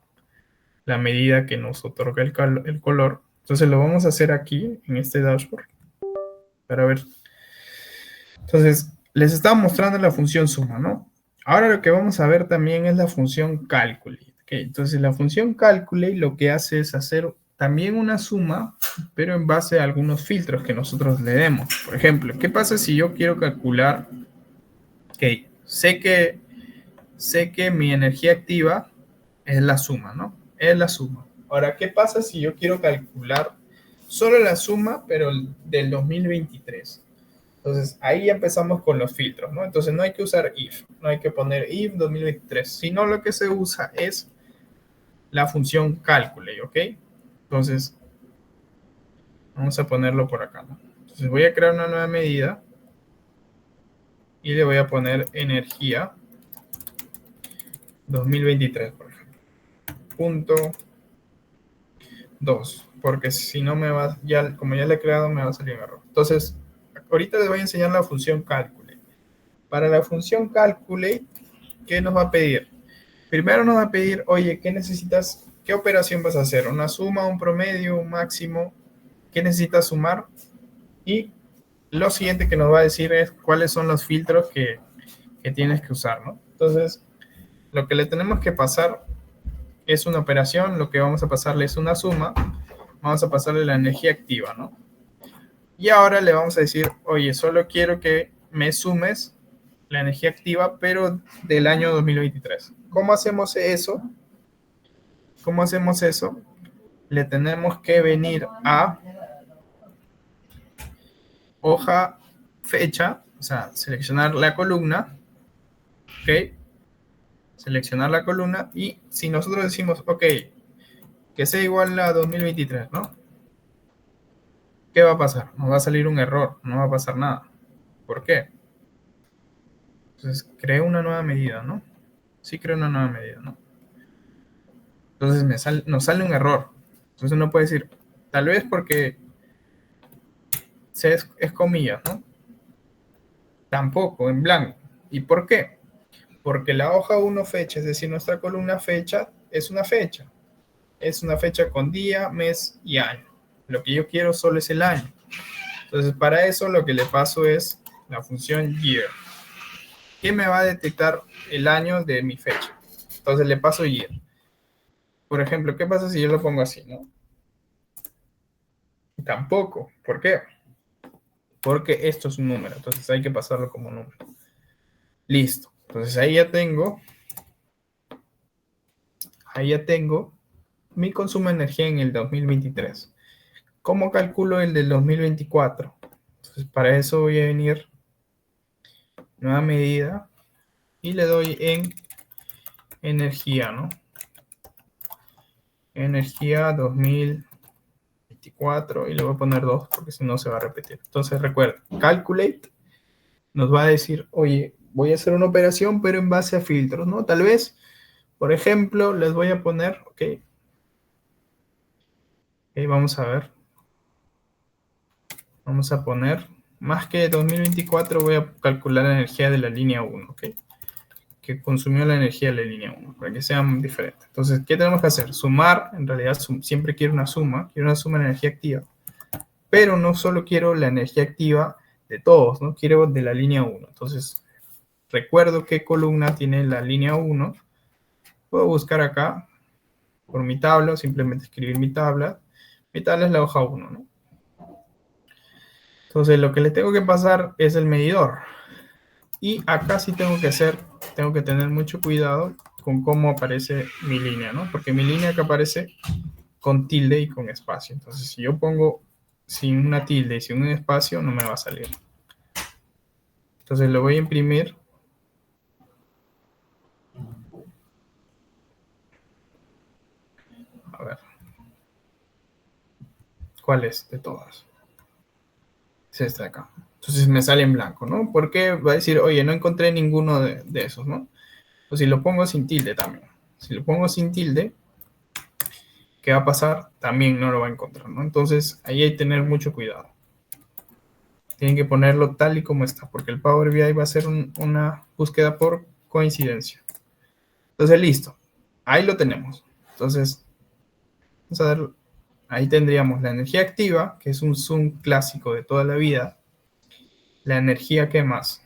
medida que nos otorga el color. Entonces lo vamos a hacer aquí, en este dashboard, para ver. Entonces, les estaba mostrando la función suma, ¿no? Ahora lo que vamos a ver también es la función calculate. ¿Okay? Entonces, la función calculate lo que hace es hacer también una suma, pero en base a algunos filtros que nosotros le demos. Por ejemplo, ¿qué pasa si yo quiero calcular? Ok, sé que mi energía activa es la suma, ¿no? Es la suma. Ahora, ¿qué pasa si yo quiero calcular solo la suma, pero del 2023? Entonces, ahí ya empezamos con los filtros, ¿no? Entonces, no hay que usar if, no hay que poner if 2023, sino lo que se usa es la función calculate, ¿ok? Entonces, vamos a ponerlo por acá, ¿no? Entonces, voy a crear una nueva medida y le voy a poner energía 2023, por ejemplo. Punto 2, porque si no me va, ya, como ya le he creado, me va a salir un error. Entonces, ahorita les voy a enseñar la función calculate. Para la función calculate, ¿qué nos va a pedir? Primero nos va a pedir, oye, ¿qué necesitas? ¿Qué operación vas a hacer? ¿Una suma, un promedio, un máximo? ¿Qué necesitas sumar? Y lo siguiente que nos va a decir es cuáles son los filtros que tienes que usar, ¿no? Entonces, lo que le tenemos que pasar es una operación, lo que vamos a pasarle es una suma, vamos a pasarle la energía activa, ¿no? Y ahora le vamos a decir, oye, solo quiero que me sumes la energía activa, pero del año 2023. ¿Cómo hacemos eso? ¿Cómo hacemos eso? Le tenemos que venir a hoja fecha, o sea, seleccionar la columna, ¿ok? Seleccionar la columna y si nosotros decimos, ok, que sea igual a 2023, ¿no? ¿Qué va a pasar? Nos va a salir un error, no va a pasar nada. ¿Por qué? Entonces, creo una nueva medida, ¿no? Sí creo una nueva medida, ¿no? Entonces nos sale un error. Entonces uno puede decir, tal vez porque es comillas, ¿no? Tampoco, en blanco. ¿Y por qué? Porque la hoja 1 fecha, es decir, nuestra columna fecha, es una fecha. Es una fecha con día, mes y año. Lo que yo quiero solo es el año. Entonces, para eso lo que le paso es la función year, que me va a detectar el año de mi fecha. Entonces le paso year. Por ejemplo, ¿qué pasa si yo lo pongo así, no? Tampoco. ¿Por qué? Porque esto es un número, entonces hay que pasarlo como número. Listo. Entonces ahí ya tengo mi consumo de energía en el 2023. ¿Cómo calculo el del 2024? Entonces para eso voy a venir nueva medida y le doy en energía, ¿no? Energía 2024. 2024 y le voy a poner 2 porque si no se va a repetir. Entonces recuerda, calculate nos va a decir, oye, voy a hacer una operación pero en base a filtros, ¿no? Tal vez, por ejemplo, les voy a poner, ok, vamos a ver, vamos a poner, más que 2024 voy a calcular la energía de la línea 1, ok, que consumió la energía de la línea 1, para que sean diferentes. Entonces, ¿qué tenemos que hacer? Sumar, en realidad siempre quiero una suma de energía activa, pero no solo quiero la energía activa de todos, ¿no? Quiero de la línea 1. Entonces, recuerdo qué columna tiene la línea 1. Puedo buscar acá por mi tabla, simplemente escribir mi tabla. Mi tabla es la hoja 1, ¿no? Entonces, lo que le tengo que pasar es el medidor. Y acá sí tengo que tener mucho cuidado con cómo aparece mi línea, ¿no? Porque mi línea acá aparece con tilde y con espacio. Entonces, si yo pongo sin una tilde y sin un espacio, no me va a salir. Entonces, lo voy a imprimir. A ver. ¿Cuál es de todas? Es esta de acá. Entonces me sale en blanco, ¿no? Porque va a decir, oye, no encontré ninguno de esos, ¿no? Pues si lo pongo sin tilde también. Si lo pongo sin tilde, ¿qué va a pasar? También no lo va a encontrar, ¿no? Entonces ahí hay que tener mucho cuidado. Tienen que ponerlo tal y como está, porque el Power BI va a ser una búsqueda por coincidencia. Entonces, listo. Ahí lo tenemos. Entonces, vamos a ver, ahí tendríamos la energía activa, que es un zoom clásico de toda la vida. La energía, ¿qué más?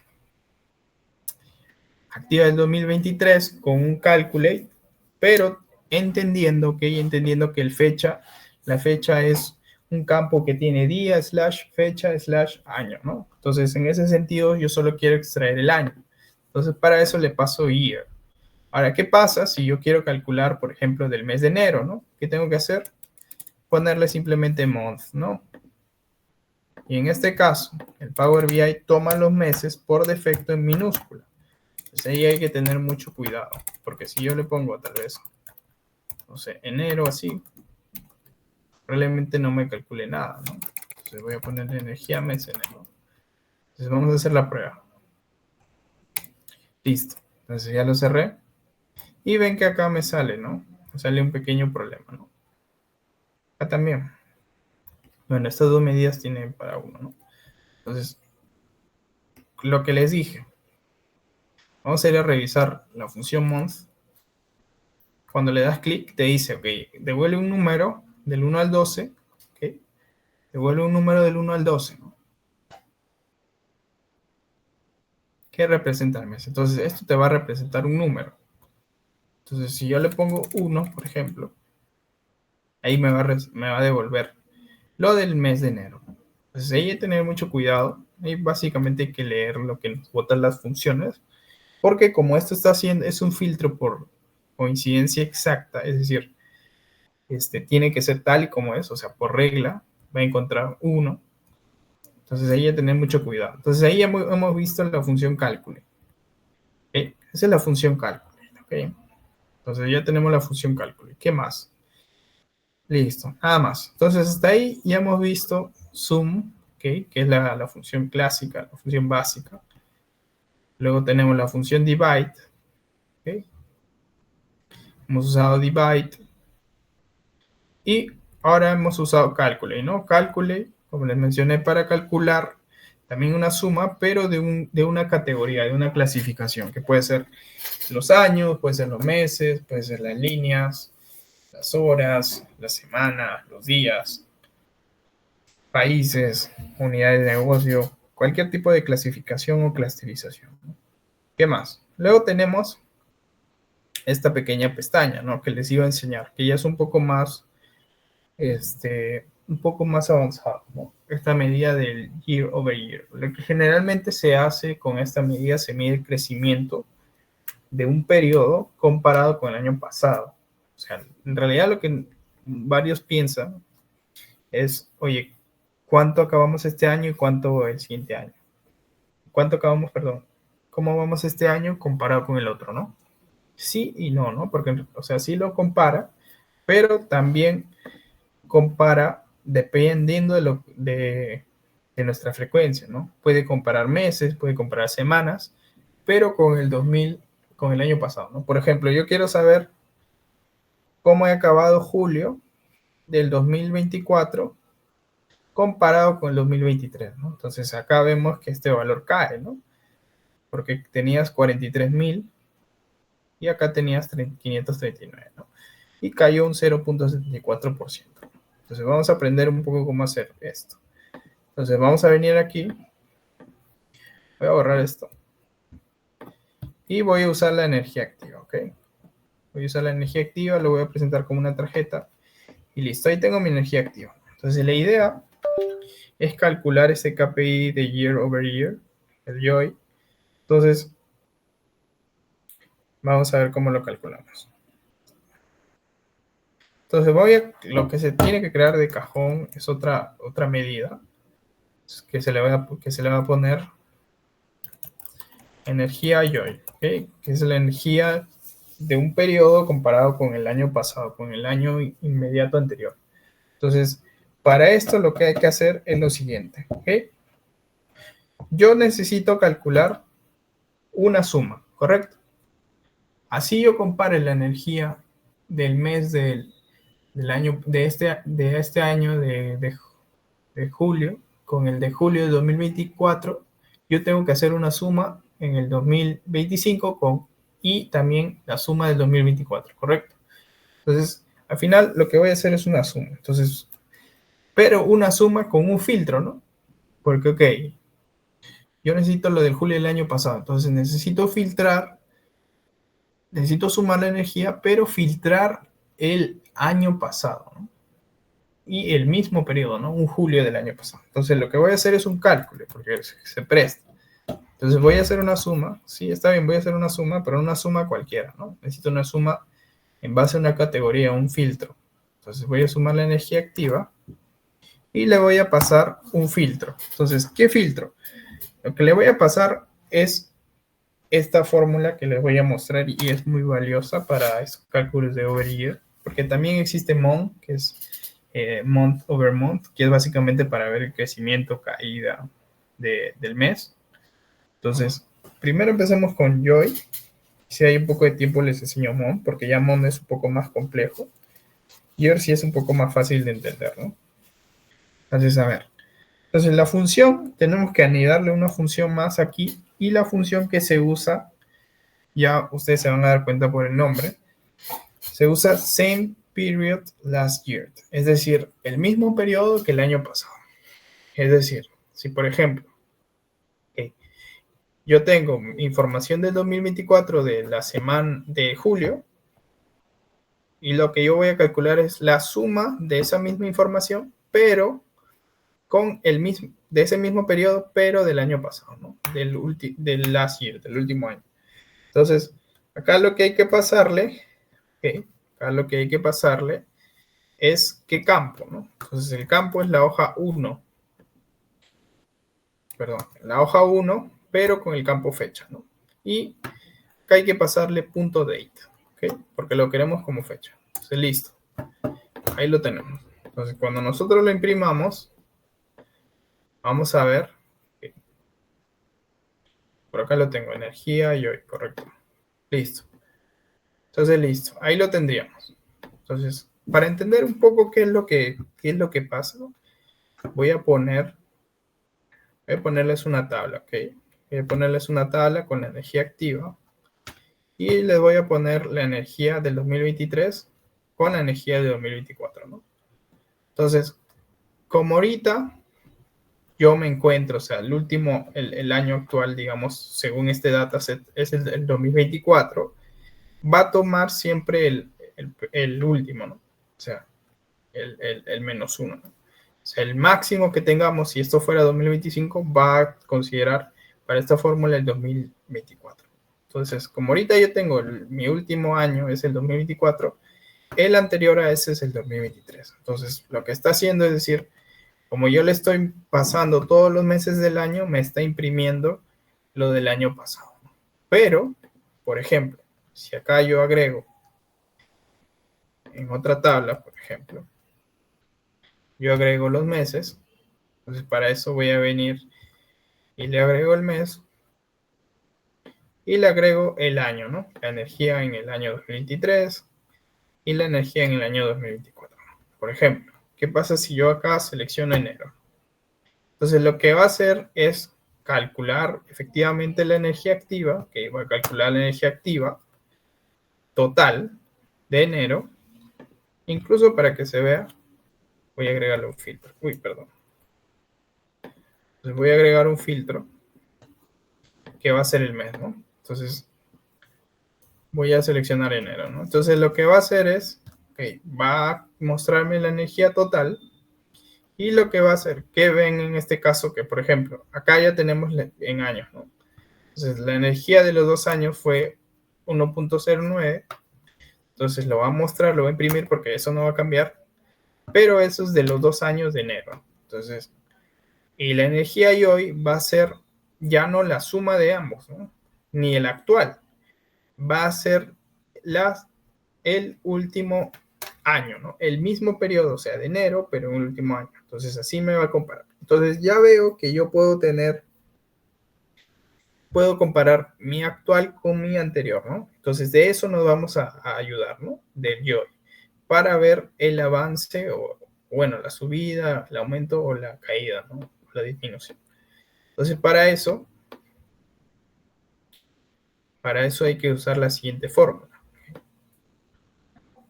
Activa del 2023 con un calculate, pero entendiendo que la fecha es un campo que tiene día, fecha, año, ¿no? Entonces, en ese sentido, yo solo quiero extraer el año. Entonces, para eso le paso year. Ahora, ¿qué pasa si yo quiero calcular, por ejemplo, del mes de enero, ¿no? ¿Qué tengo que hacer? Ponerle simplemente month, ¿no? Y en este caso, el Power BI toma los meses por defecto en minúscula. Entonces ahí hay que tener mucho cuidado, porque si yo le pongo tal vez, no sé, enero así, probablemente no me calcule nada, ¿no? Entonces voy a ponerle energía mes enero. Entonces vamos a hacer la prueba. Listo. Entonces ya lo cerré. Y ven que acá me sale, ¿no? Me sale un pequeño problema, ¿no? Acá también. Bueno, estas dos medidas tienen para uno, ¿no? Entonces, lo que les dije. Vamos a ir a revisar la función month. Cuando le das clic, te dice, ok, devuelve un número del 1 al 12, ¿ok? Devuelve un número del 1 al 12, ¿no? ¿Qué representa el mes? Entonces, esto te va a representar un número. Entonces, si yo le pongo 1, por ejemplo, ahí me va a devolver lo del mes de enero. Entonces, ahí hay que tener mucho cuidado. Ahí básicamente hay que leer lo que nos botan las funciones. Porque como esto está haciendo, es un filtro por coincidencia exacta, es decir, tiene que ser tal y como es, o sea, por regla, va a encontrar 1. Entonces ahí hay que tener mucho cuidado. Entonces ahí hemos visto la función cálculo. ¿Okay? Esa es la función cálculo. ¿Okay? Entonces ya tenemos la función cálculo. ¿Qué más? Listo, nada más. Entonces hasta ahí ya hemos visto sum, ¿okay? Que es la función clásica, la función básica. Luego tenemos la función divide. ¿Okay? Hemos usado divide. Y ahora hemos usado calculate, ¿no? Calculate, como les mencioné, para calcular también una suma, pero de una categoría, de una clasificación, que puede ser los años, puede ser los meses, puede ser las líneas, las horas, las semanas, los días, países, unidades de negocio, cualquier tipo de clasificación o clusterización. ¿Qué más? Luego tenemos esta pequeña pestaña, ¿no? Que les iba a enseñar, que ya es un poco más avanzado, ¿no? Esta medida del year over year. Lo que generalmente se hace con esta medida, se mide el crecimiento de un periodo comparado con el año pasado. O sea, en realidad lo que varios piensan es, oye, ¿cuánto acabamos este año y cuánto el siguiente año? ¿Cuánto acabamos, perdón? ¿Cómo vamos este año comparado con el otro, no? Sí y no, ¿no? Porque, o sea, sí lo compara, pero también compara dependiendo de nuestra frecuencia, ¿no? Puede comparar meses, puede comparar semanas, pero con con el año pasado, ¿no? Por ejemplo, yo quiero saber cómo he acabado julio del 2024 comparado con el 2023, ¿no? Entonces acá vemos que este valor cae, ¿no? Porque tenías 43.000 y acá tenías 539, ¿no? Y cayó un 0.74%. Entonces vamos a aprender un poco cómo hacer esto. Entonces vamos a venir aquí, voy a borrar esto y voy a usar la energía activa, ¿ok? Voy a usar la energía activa, lo voy a presentar como una tarjeta y listo, ahí tengo mi energía activa. Entonces la idea es calcular ese KPI de year over year, el YOY. Entonces vamos a ver cómo lo calculamos. Entonces lo que se tiene que crear de cajón es otra medida que se le va a poner energía YOY, ¿okay? Que es la energía de un periodo comparado con el año pasado, con el año inmediato anterior. Entonces, para esto lo que hay que hacer es lo siguiente, ¿okay? Yo necesito calcular una suma, ¿correcto? Así yo compare la energía del mes del año, de este año de julio con el de julio de 2024, yo tengo que hacer una suma en el 2025 y también la suma del 2024, ¿correcto? Entonces, al final lo que voy a hacer es una suma. Entonces, pero una suma con un filtro, ¿no? Porque, ok, yo necesito lo del julio del año pasado, entonces necesito sumar la energía, pero filtrar el año pasado, ¿no? Y el mismo periodo, ¿no? Un julio del año pasado. Entonces lo que voy a hacer es un cálculo, porque se presta. Entonces voy a hacer una suma, sí, está bien, voy a hacer una suma, pero una suma cualquiera, ¿no? Necesito una suma en base a una categoría, un filtro. Entonces voy a sumar la energía activa y le voy a pasar un filtro. Entonces, ¿qué filtro? Lo que le voy a pasar es esta fórmula que les voy a mostrar y es muy valiosa para esos cálculos de over year, porque también existe MON, que es month over month, que es básicamente para ver el crecimiento, caída del mes. Entonces, primero empecemos con Joy. Si hay un poco de tiempo les enseño MON, porque ya MON es un poco más complejo. Year sí es un poco más fácil de entender, ¿no? Entonces, a ver. Entonces, la función, tenemos que anidarle una función más aquí, y la función que se usa, ya ustedes se van a dar cuenta por el nombre, se usa same period last year, es decir, el mismo periodo que el año pasado. Es decir, si por ejemplo, okay, yo tengo información del 2024 de la semana de julio, y lo que yo voy a calcular es la suma de esa misma información, pero con de ese mismo periodo, pero del año pasado, ¿no? Del last year, del último año. Entonces, acá lo que hay que pasarle, okay, acá lo que hay que pasarle es qué campo, ¿no? Entonces, el campo es la hoja 1, perdón, la hoja 1, pero con el campo fecha, ¿no? Y acá hay que pasarle punto date, ¿ok? Porque lo queremos como fecha. Entonces, listo. Ahí lo tenemos. Entonces, cuando nosotros lo imprimamos, vamos a ver. Okay, por acá lo tengo, energía y hoy, correcto. Listo. Entonces, listo. Ahí lo tendríamos. Entonces, para entender un poco qué es lo que pasa, voy a ponerles una tabla, ¿ok? Voy a ponerles una tabla con la energía activa y les voy a poner la energía del 2023 con la energía de 2024, ¿no? Entonces, como ahorita yo me encuentro, o sea, el año actual, digamos, según este dataset, es el 2024, va a tomar siempre el último, ¿no? O sea, el menos uno, ¿no? O sea, el máximo que tengamos, si esto fuera 2025, va a considerar para esta fórmula el 2024. Entonces, como ahorita yo tengo mi último año es el 2024, el anterior a ese es el 2023. Entonces, lo que está haciendo es decir, como yo le estoy pasando todos los meses del año, me está imprimiendo lo del año pasado. Pero, por ejemplo, si acá yo agrego en otra tabla, por ejemplo, yo agrego los meses. Entonces para eso voy a venir y le agrego el mes y le agrego el año, ¿no? La energía en el año 2023 y la energía en el año 2024. Por ejemplo, ¿qué pasa si yo acá selecciono enero? Entonces lo que va a hacer es calcular efectivamente la energía activa, que va a calcular la energía activa total de enero, incluso para que se vea, voy a agregarle un filtro. Uy, perdón. Entonces voy a agregar un filtro que va a ser el mes, ¿no? Entonces voy a seleccionar enero, ¿no? Entonces lo que va a hacer es, okay, va a mostrarme la energía total y lo que va a hacer, que ven en este caso que, por ejemplo, acá ya tenemos en años, ¿no? Entonces la energía de los 2 años fue 1.09, entonces lo va a mostrar, lo va a imprimir porque eso no va a cambiar, pero eso es de los 2 años de enero. Entonces, y la energía y hoy va a ser ya no la suma de ambos, ¿no? Ni el actual, va a ser el último año, ¿no? El mismo periodo, o sea, de enero, pero en el último año. Entonces, así me va a comparar. Entonces, ya veo que yo puedo comparar mi actual con mi anterior, ¿no? Entonces, de eso nos vamos a ayudar, ¿no? Del yo, para ver el avance o, bueno, la subida, el aumento o la caída, ¿no? La disminución. Entonces, para eso hay que usar la siguiente fórmula.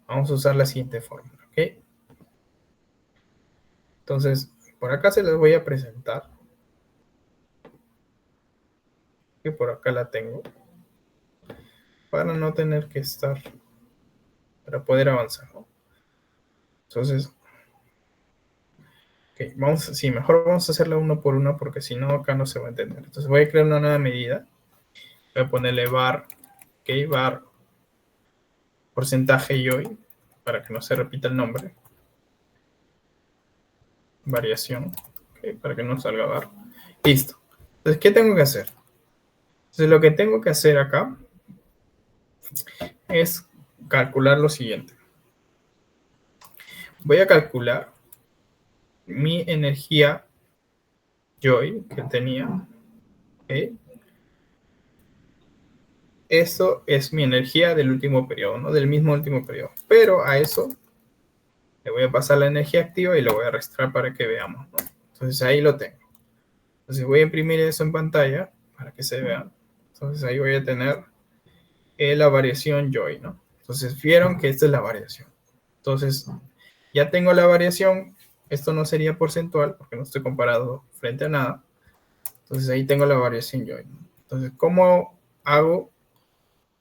Vamos a usar la siguiente fórmula, ¿ok? Entonces, por acá se las voy a presentar. Que por acá la tengo. Para no tener que estar, para poder avanzar, ¿no? Entonces, okay, sí, mejor vamos a hacerla uno por uno porque si no acá no se va a entender. Entonces voy a crear una nueva medida. Voy a ponerle var, ok, var porcentaje y hoy, para que no se repita el nombre. Variación, okay, para que no salga var. Listo. Entonces, ¿qué tengo que hacer? Entonces, lo que tengo que hacer acá es calcular lo siguiente. Voy a calcular mi energía Joy que tenía. ¿Okay? Eso es mi energía del último periodo, ¿no? Del mismo último periodo. Pero a eso le voy a pasar la energía activa y lo voy a restar para que veamos, ¿no? Entonces ahí lo tengo. Entonces voy a imprimir eso en pantalla para que se vea. Entonces ahí voy a tener la variación Joy, ¿no? Entonces vieron que esta es la variación. Entonces ya tengo la variación. Esto no sería porcentual porque no estoy comparado frente a nada. Entonces ahí tengo la variación Joy. Entonces, ¿cómo hago?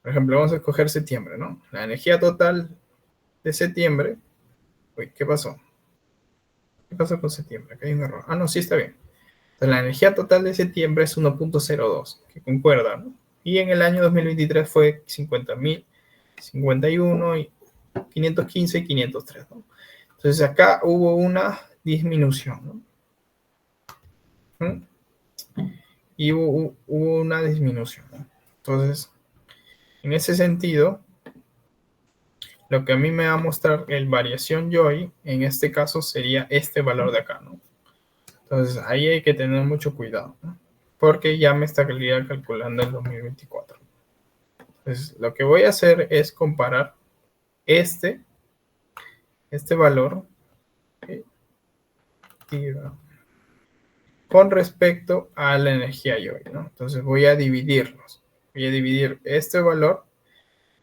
Por ejemplo, vamos a escoger septiembre, ¿no? La energía total de septiembre. Uy, ¿qué pasó? ¿Qué pasó con septiembre? Acá hay un error. Ah, no, sí está bien. Entonces, la energía total de septiembre es 1.02, que concuerda, ¿no? Y en el año 2023 fue 50.000, 51, y 515 y 503, ¿no? Entonces, acá hubo una disminución, ¿no? ¿Mm? Y hubo una disminución, ¿no? Entonces, en ese sentido, lo que a mí me va a mostrar el variación Joy, en este caso sería este valor de acá, ¿no? Entonces ahí hay que tener mucho cuidado, ¿no? Porque ya me estaría calculando el 2024. Entonces lo que voy a hacer es comparar este valor con respecto a la energía Joy, ¿no? Entonces voy a dividirlos. Voy a dividir este valor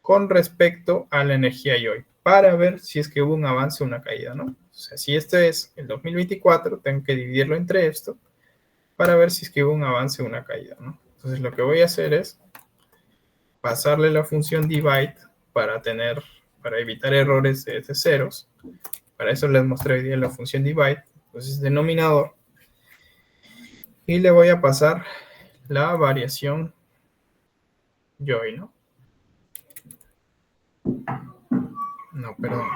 con respecto a la energía Joy para ver si es que hubo un avance o una caída, ¿no? O sea, si este es el 2024, tengo que dividirlo entre esto para ver si es que hubo un avance o una caída, ¿no? Entonces lo que voy a hacer es pasarle la función divide para evitar errores de ceros. Para eso les mostré hoy día la función divide. Entonces denominador. Y le voy a pasar la variación Joy, ¿no? No, perdón.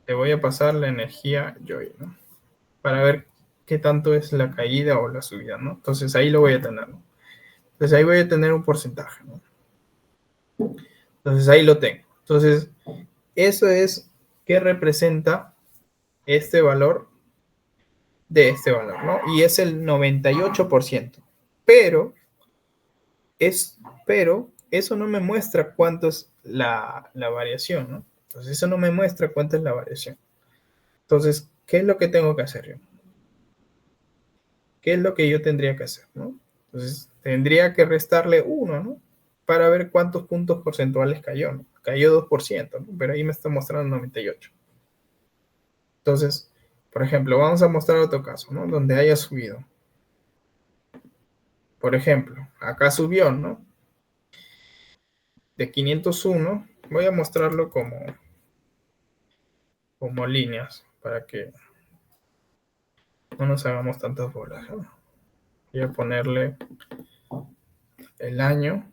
Le voy a pasar la energía Joy, ¿no? Para ver qué tanto es la caída o la subida, ¿no? Entonces ahí lo voy a tener, ¿no? Entonces ahí voy a tener un porcentaje, ¿no? Entonces ahí lo tengo. Entonces, eso es que representa este valor de este valor, ¿no? Y es el 98%. Pero eso no me muestra cuánto es la variación, ¿no? Entonces, eso no me muestra cuánto es la variación. Entonces, ¿qué es lo que tengo que hacer yo? ¿Qué es lo que yo tendría que hacer, ¿no? Entonces, tendría que restarle 1, ¿no? Para ver cuántos puntos porcentuales cayó, ¿no? Cayó 2%, ¿no? Pero ahí me está mostrando 98. Entonces, por ejemplo, vamos a mostrar otro caso, ¿no? Donde haya subido. Por ejemplo, acá subió, ¿no? De 501, voy a mostrarlo como líneas para que no nos hagamos tantas bolas, ¿no? Voy a ponerle el año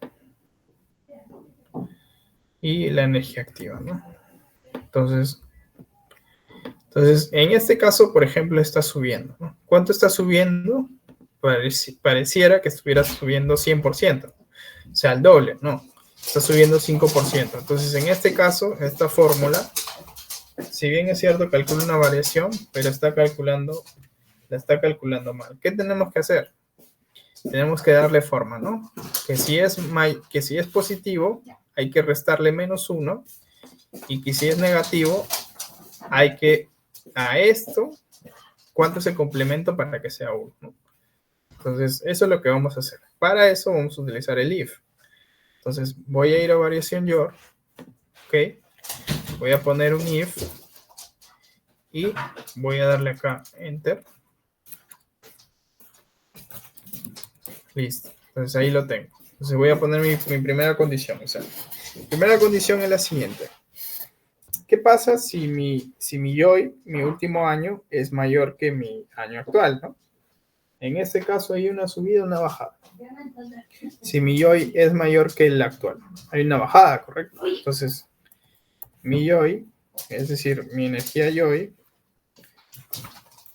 y la energía activa, ¿no? Entonces, en este caso, por ejemplo, está subiendo, ¿no? ¿Cuánto está subiendo? Pareciera que estuviera subiendo 100%, o sea, el doble, ¿no? Está subiendo 5%. Entonces, en este caso, esta fórmula, si bien es cierto, calcula una variación, pero la está calculando mal. ¿Qué tenemos que hacer? Tenemos que darle forma, ¿no? Que si es positivo, hay que restarle -1, y que si es negativo, hay que a esto, ¿cuánto es el complemento para que sea 1? ¿no? Entonces, eso es lo que vamos a hacer. Para eso vamos a utilizar el if. Entonces, voy a ir a variación your, ¿ok? Voy a poner un if y voy a darle acá enter. Listo. Entonces, ahí lo tengo. Entonces, voy a poner mi primera condición. O sea, mi primera condición es la siguiente. ¿Qué pasa si mi YOI, mi último año, es mayor que mi año actual, ¿no? En este caso hay una subida o una bajada. Si mi YOI es mayor que el actual, hay una bajada, ¿correcto? Entonces, mi YOI, es decir, mi energía YOI,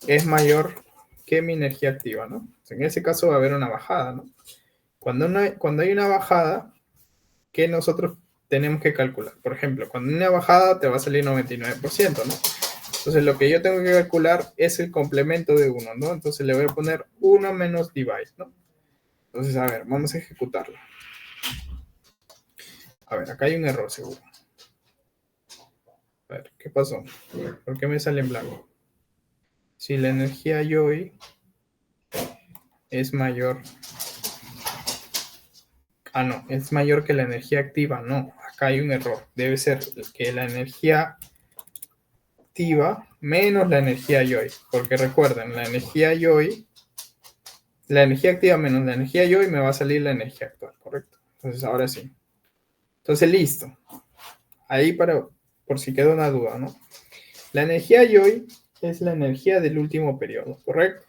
es mayor que mi energía activa, ¿no? En ese caso va a haber una bajada, ¿no? Cuando hay una bajada, ¿qué nosotros tenemos que calcular? Por ejemplo, cuando hay una bajada te va a salir 99%, ¿no? Entonces, lo que yo tengo que calcular es el complemento de 1, ¿no? Entonces, le voy a poner 1 menos divide, ¿no? Entonces, a ver, vamos a ejecutarlo. A ver, acá hay un error seguro. A ver, ¿qué pasó? ¿Por qué me sale en blanco? Si la energía YOI es mayor... Ah, no, es mayor que la energía activa. No, acá hay un error. Debe ser que la energía activa menos la energía YOI. Porque recuerden, la energía activa menos la energía YOI me va a salir la energía actual, ¿correcto? Entonces, ahora sí. Entonces, listo. Ahí por si queda una duda, ¿no? La energía YOI es la energía del último periodo, ¿correcto?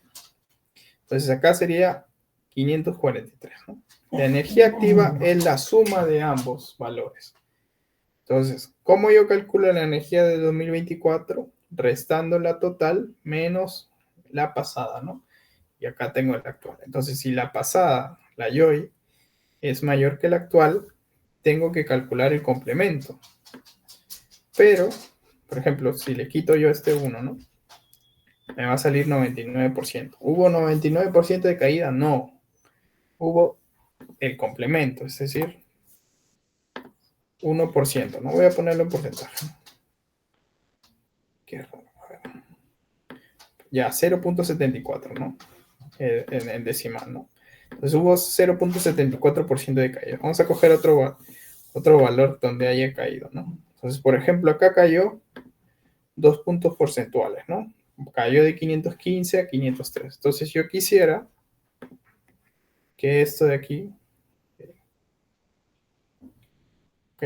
Entonces, acá sería 543, ¿no? La energía activa es la suma de ambos valores. Entonces, ¿cómo yo calculo la energía de 2024? Restando la total menos la pasada, ¿no? Y acá tengo la actual. Entonces, si la pasada, la YOI, es mayor que la actual, tengo que calcular el complemento. Pero, por ejemplo, si le quito yo este 1, ¿no? Me va a salir 99%. ¿Hubo 99% de caída? No. Hubo el complemento, es decir, 1%. No voy a ponerlo en porcentaje. Qué raro. Ya, 0.74, ¿no? En decimal, ¿no? Entonces hubo 0.74% de caída. Vamos a coger otro valor donde haya caído, ¿no? Entonces, por ejemplo, acá cayó 2 puntos porcentuales, ¿no? Cayó de 515 a 503. Entonces yo quisiera que esto de aquí... ¿Ok?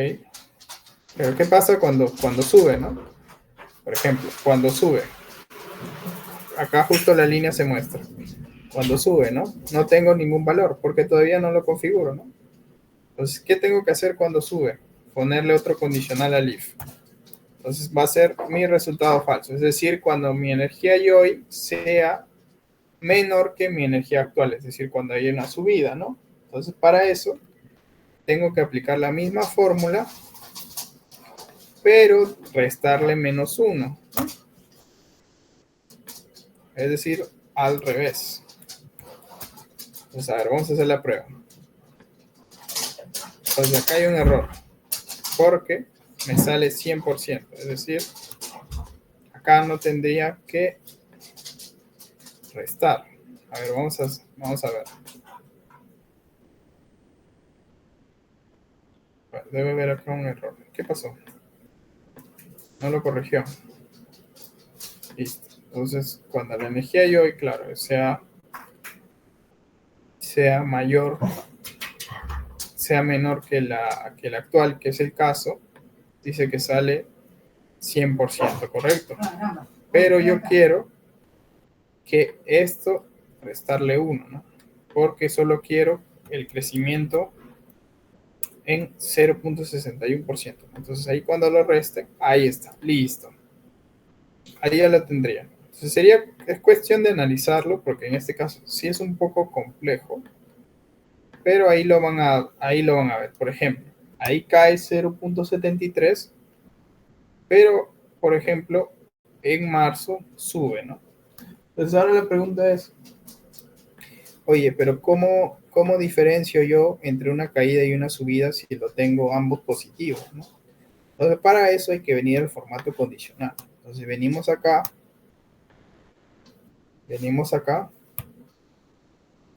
Pero ¿qué pasa cuando sube, no? Por ejemplo, cuando sube. Acá justo la línea se muestra. Cuando sube, ¿no? No tengo ningún valor porque todavía no lo configuro, ¿no? Entonces, ¿qué tengo que hacer cuando sube? Ponerle otro condicional al if. Entonces va a ser mi resultado falso. Es decir, cuando mi energía YOI sea menor que mi energía actual. Es decir, cuando haya una subida, ¿no? Entonces, para eso, tengo que aplicar la misma fórmula, pero restarle -1, ¿no? es decir, al revés. Entonces, a ver, vamos a hacer la prueba. Entonces, acá hay un error, porque me sale 100%, es decir, acá no tendría que restar. A ver, vamos a ver. Debe haber acá un error. ¿Qué pasó? No lo corrigió. Listo. Entonces, cuando la energía y hoy, claro, sea mayor, sea menor que la actual, que es el caso, dice que sale 100%, correcto. Pero yo quiero que esto restarle 1, ¿no? Porque solo quiero el crecimiento en 0.61%. Entonces ahí cuando lo reste, ahí está, listo. Ahí ya lo tendría. Entonces es cuestión de analizarlo, porque en este caso sí es un poco complejo, pero ahí lo van a ver. Por ejemplo, ahí cae 0.73, pero por ejemplo, en marzo sube, ¿no? Entonces ahora la pregunta es, oye, pero ¿cómo diferencio yo entre una caída y una subida si lo tengo ambos positivos, ¿no? Entonces, para eso hay que venir al formato condicional. Entonces, venimos acá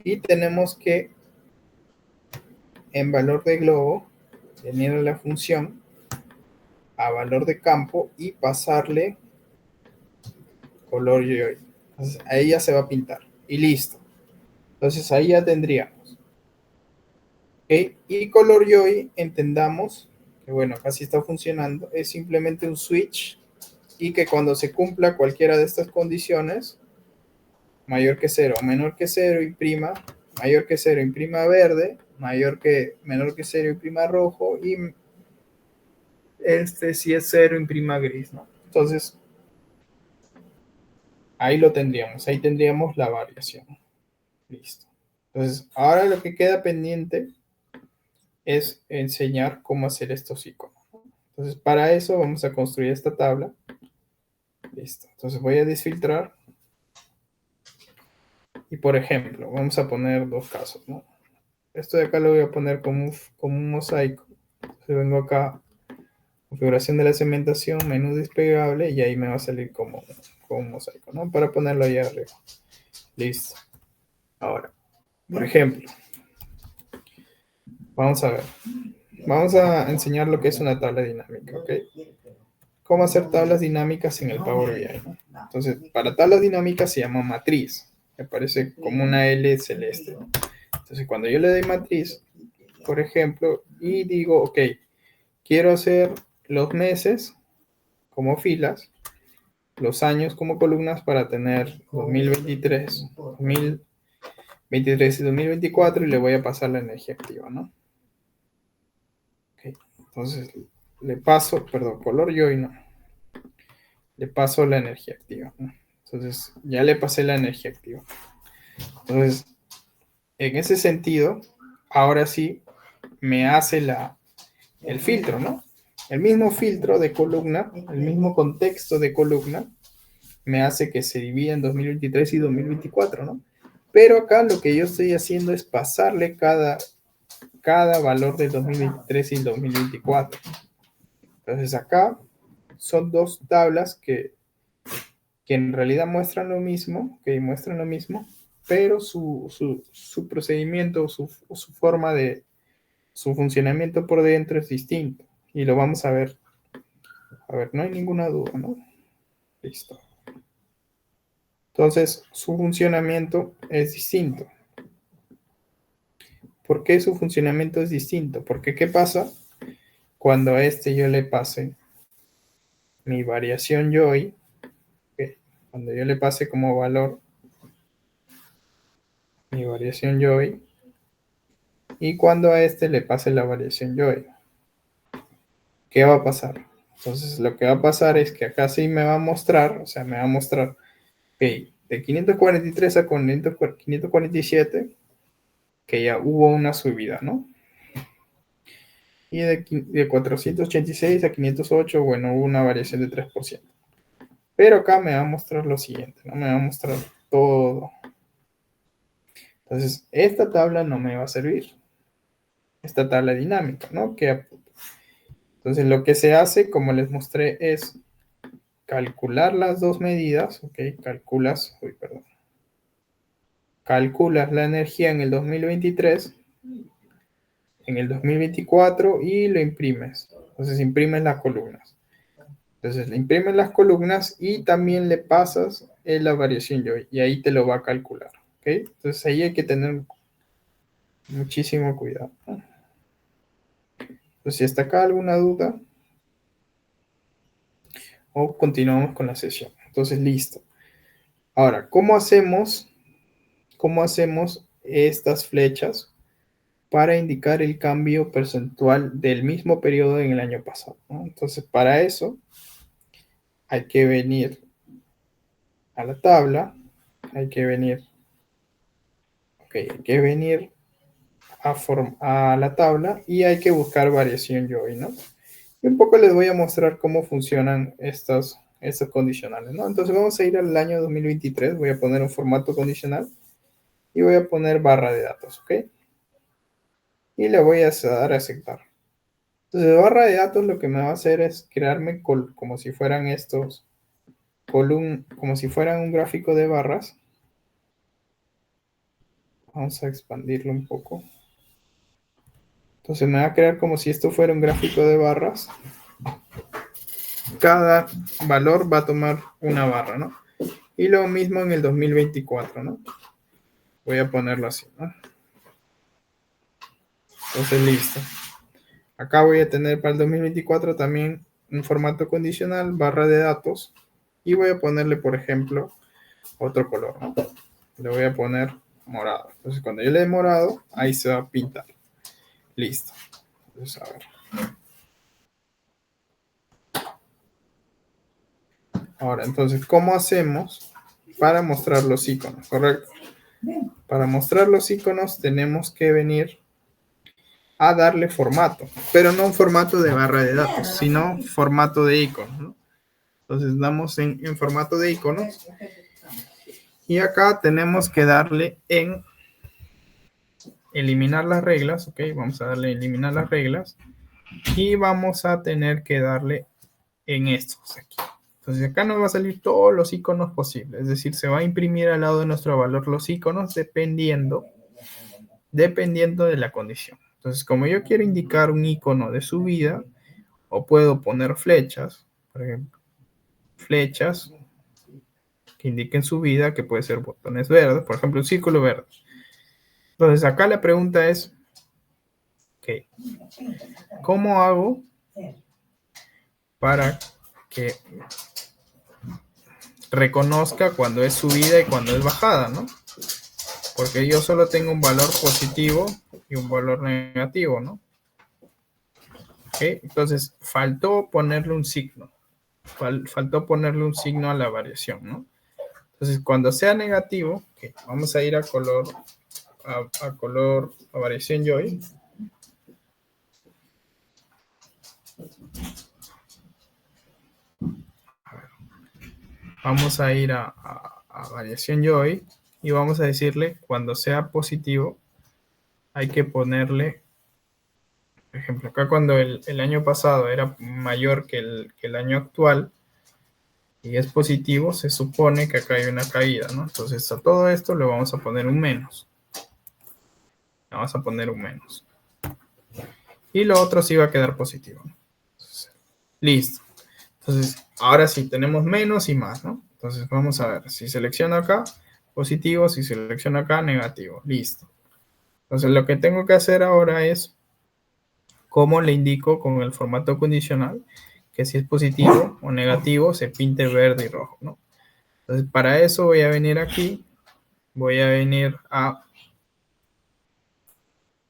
y tenemos que, en valor de globo, venir a la función, a valor de campo y pasarle color yoy. Entonces, ahí ya se va a pintar y listo. Entonces, ahí ya tendríamos. ¿Okay? Y color yoy, entendamos que, bueno, acá sí está funcionando, es simplemente un switch y que cuando se cumpla cualquiera de estas condiciones, mayor que 0, menor que 0, imprima, mayor que 0, imprima verde, menor que 0, imprima rojo, y si es 0, imprima gris, ¿no? Entonces, ahí lo tendríamos, ahí tendríamos la variación. Listo. Entonces, ahora lo que queda pendiente es enseñar cómo hacer estos iconos. Entonces, para eso vamos a construir esta tabla. Listo. Entonces voy a desfiltrar. Y por ejemplo, vamos a poner dos casos, ¿no? Esto de acá lo voy a poner como un mosaico. Entonces vengo acá, configuración de la segmentación, menú desplegable, y ahí me va a salir como un mosaico, ¿no? Para ponerlo ahí arriba. Listo. Ahora, por ejemplo, vamos a ver. Vamos a enseñar lo que es una tabla dinámica, ¿ok? Cómo hacer tablas dinámicas en el Power BI, ¿no? Entonces, para tablas dinámicas se llama matriz. Me parece como una L celeste, ¿no? Entonces, cuando yo le doy matriz, por ejemplo, y digo, ok, quiero hacer los meses como filas, los años como columnas para tener 2023, 2023 y 2024, y le voy a pasar la energía activa, ¿no? Okay. Entonces, le paso, perdón, color yo y no. Le paso la energía activa, ¿no? Entonces, ya le pasé la energía activa. Entonces, en ese sentido, ahora sí me hace el filtro, ¿no? El mismo filtro de columna, el mismo contexto de columna, me hace que se divida en 2023 y 2024, ¿no? Pero acá lo que yo estoy haciendo es pasarle cada valor del 2023 y 2024. Entonces acá son dos tablas que en realidad muestran lo mismo, pero su procedimiento, su forma de, su funcionamiento por dentro es distinto. Y lo vamos a ver. A ver, no hay ninguna duda, ¿no? Listo. Entonces, su funcionamiento es distinto. ¿Por qué su funcionamiento es distinto? Porque ¿qué pasa cuando a este yo le pase mi variación YOI? ¿Okay? Cuando yo le pase como valor mi variación YOI, y cuando a este le pase la variación YOI, ¿qué va a pasar? Entonces, lo que va a pasar es que acá sí me va a mostrar, o sea, me va a mostrar, ok, de 543 a 547, que ya hubo una subida, ¿no? Y de 486 a 508, bueno, hubo una variación de 3%. Pero acá me va a mostrar lo siguiente, ¿no? Me va a mostrar todo. Entonces, esta tabla no me va a servir. Esta tabla dinámica, ¿no? Entonces, lo que se hace, como les mostré, es calcular las dos medidas, ¿ok? Calculas la energía en el 2023, en el 2024 y lo imprimes. Entonces, imprimes las columnas. Entonces, le imprimes las columnas y también le pasas la variación Joy y ahí te lo va a calcular, ¿ok? Entonces, ahí hay que tener muchísimo cuidado. Entonces, si hasta acá alguna duda, o continuamos con la sesión. Entonces, listo. Ahora, ¿cómo hacemos estas flechas para indicar el cambio percentual del mismo periodo en el año pasado, ¿no? Entonces, para eso hay que venir a la tabla, hay que venir, hay que venir a la tabla y hay que buscar variación Joy, ¿no? Y un poco les voy a mostrar cómo funcionan estos condicionales, ¿no? Entonces vamos a ir al año 2023, voy a poner un formato condicional y voy a poner barra de datos, ¿ok? Y le voy a dar a aceptar. Entonces, barra de datos lo que me va a hacer es crearme como si fueran como si fueran un gráfico de barras. Vamos a expandirlo un poco. Entonces me va a crear como si esto fuera un gráfico de barras. Cada valor va a tomar una barra, ¿no? Y lo mismo en el 2024, ¿no? Voy a ponerlo así, ¿no? Entonces, listo. Acá voy a tener para el 2024 también un formato condicional, barra de datos. Y voy a ponerle, por ejemplo, otro color, ¿no? Le voy a poner morado. Entonces, cuando yo le dé morado, ahí se va a pintar. Listo. Entonces, a ver. Ahora, entonces, ¿cómo hacemos para mostrar los iconos? ¿Correcto? Para mostrar los iconos tenemos que venir a darle formato, pero no un formato de barra de datos, sino formato de iconos, ¿no? Entonces, damos en formato de iconos y acá tenemos que darle en eliminar las reglas, ¿ok? Vamos a darle eliminar las reglas y vamos a tener que darle en estos aquí. Entonces acá nos va a salir todos los iconos posibles, es decir, se va a imprimir al lado de nuestro valor los iconos dependiendo de la condición. Entonces, como yo quiero indicar un icono de subida, o puedo poner flechas, por ejemplo, flechas que indiquen subida, que puede ser botones verdes, por ejemplo, un círculo verde. Entonces acá la pregunta es, okay, ¿cómo hago para que reconozca cuando es subida y cuando es bajada, ¿no? Porque yo solo tengo un valor positivo y un valor negativo, ¿no? ¿Okay? Entonces, faltó ponerle un signo. Faltó ponerle un signo a la variación, ¿no? Entonces, cuando sea negativo, okay, vamos a ir a color, a variación Joy. Vamos a ir a variación Joy y vamos a decirle, cuando sea positivo, hay que ponerle, por ejemplo, acá cuando el año pasado era mayor que el año actual y es positivo, se supone que acá hay una caída, ¿no? Entonces a todo esto le vamos a poner un menos. Le vamos a poner un menos. Y lo otro sí va a quedar positivo, ¿no? Entonces, listo. Entonces, ahora sí, tenemos menos y más, ¿no? Entonces vamos a ver, si selecciono acá, positivo, si selecciono acá, negativo. Listo. Entonces lo que tengo que hacer ahora es, ¿cómo le indico con el formato condicional? Que si es positivo o negativo, se pinte verde y rojo, ¿no? Entonces, para eso voy a venir aquí, voy a venir a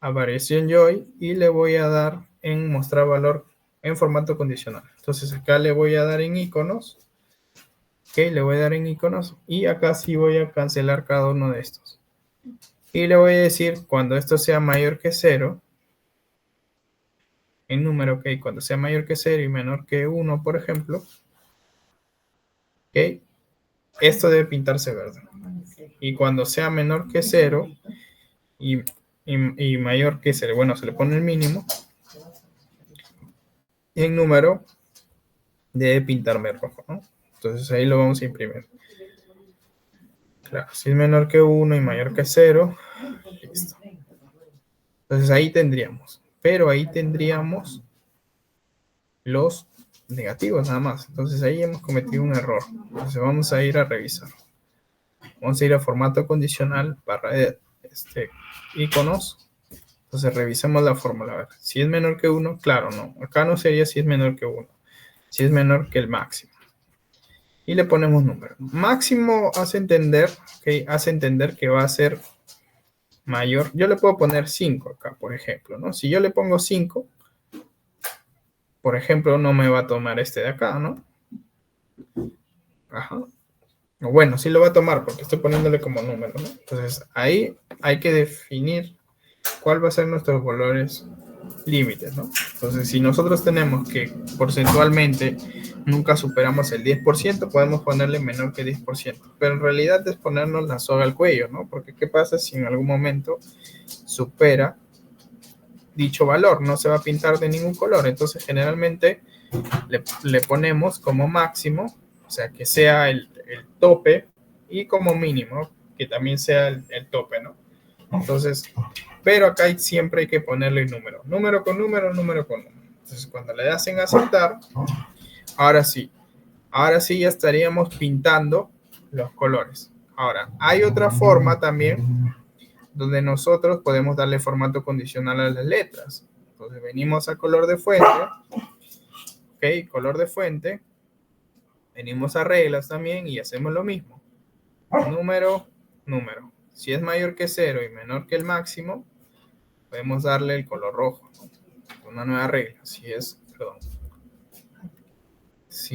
variación Joy y le voy a dar en mostrar valor en formato condicional. Entonces, acá le voy a dar en iconos, ok, le voy a dar en iconos y acá sí voy a cancelar cada uno de estos. Y le voy a decir, cuando esto sea mayor que 0, en número, ok, cuando sea mayor que 0 y menor que 1, por ejemplo, ok, ¿Ok? Esto debe pintarse verde. Y cuando sea menor que 0 y mayor que 0, bueno, se le pone el mínimo. Y en número debe pintarme rojo, ¿no? Entonces ahí lo vamos a imprimir. Claro, si es menor que 1 y mayor que 0, listo. Entonces ahí tendríamos, pero ahí tendríamos los negativos nada más. Entonces ahí hemos cometido un error. Entonces vamos a ir a revisar. Vamos a ir a formato condicional barra iconos. Entonces revisemos la fórmula. A ver, si es menor que 1, claro, no. Acá no sería si es menor que 1. Si es menor que el máximo. Y le ponemos número. Máximo hace entender, ¿okay? Hace entender que va a ser mayor. Yo le puedo poner 5 acá, por ejemplo, ¿no? Si yo le pongo 5, por ejemplo, no me va a tomar este de acá, ¿no? Ajá. Bueno, sí lo va a tomar porque estoy poniéndole como número, ¿no? Entonces, ahí hay que definir cuál va a ser nuestros valores límites, ¿no? Entonces, si nosotros tenemos que porcentualmente nunca superamos el 10%, podemos ponerle menor que 10%. Pero en realidad es ponernos la soga al cuello, ¿no? Porque ¿qué pasa si en algún momento supera dicho valor? No se va a pintar de ningún color. Entonces, generalmente le ponemos como máximo, o sea, que sea el tope, y como mínimo, que también sea el tope, ¿no? Entonces, pero acá siempre hay que ponerle número. Número con número, número con número. Entonces, cuando le hacen aceptar, ahora sí ya estaríamos pintando los colores. Ahora, hay otra forma también donde nosotros podemos darle formato condicional a las letras. Entonces, venimos a color de fuente. Ok, color de fuente. Venimos a reglas también y hacemos lo mismo. Número, número. Si es mayor que 0 y menor que el máximo, podemos darle el color rojo, ¿no? Una nueva regla. Si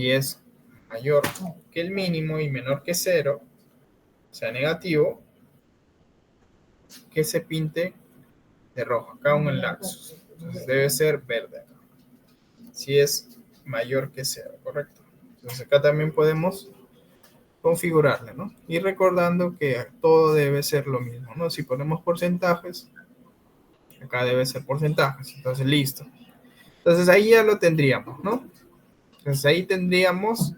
es mayor que el mínimo y menor que 0, o sea, negativo, que se pinte de rojo. Acá un lapsus. Entonces debe ser verde. Si es mayor que 0, ¿correcto? Entonces acá también podemos configurarle, ¿no? Y recordando que todo debe ser lo mismo, ¿no? Si ponemos porcentajes, acá debe ser porcentajes. Entonces, listo. Entonces ahí ya lo tendríamos, ¿no? Entonces ahí tendríamos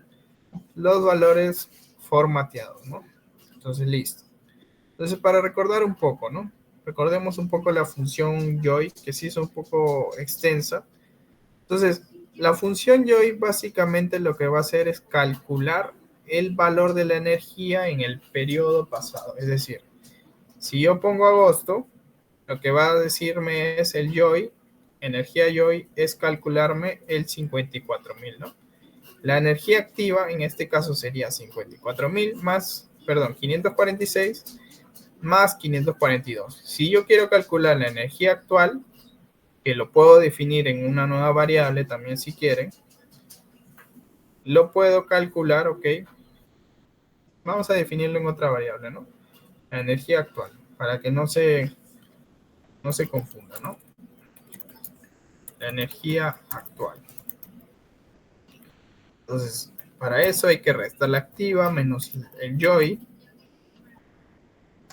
los valores formateados, ¿no? Entonces, listo. Entonces, para recordar un poco, ¿no? Recordemos un poco la función joy, que sí es un poco extensa. Entonces, la función joy básicamente lo que va a hacer es calcular el valor de la energía en el periodo pasado. Es decir, si yo pongo agosto, lo que va a decirme es el joy, energía joy, es calcularme el 54.000, ¿no? La energía activa en este caso sería 54.000 más, perdón, 546 más 542. Si yo quiero calcular la energía actual, que lo puedo definir en una nueva variable también si quieren, lo puedo calcular, ok. Vamos a definirlo en otra variable, ¿no? La energía actual, para que no se confunda, ¿no? La energía actual. Entonces, para eso hay que restar la activa menos el joy,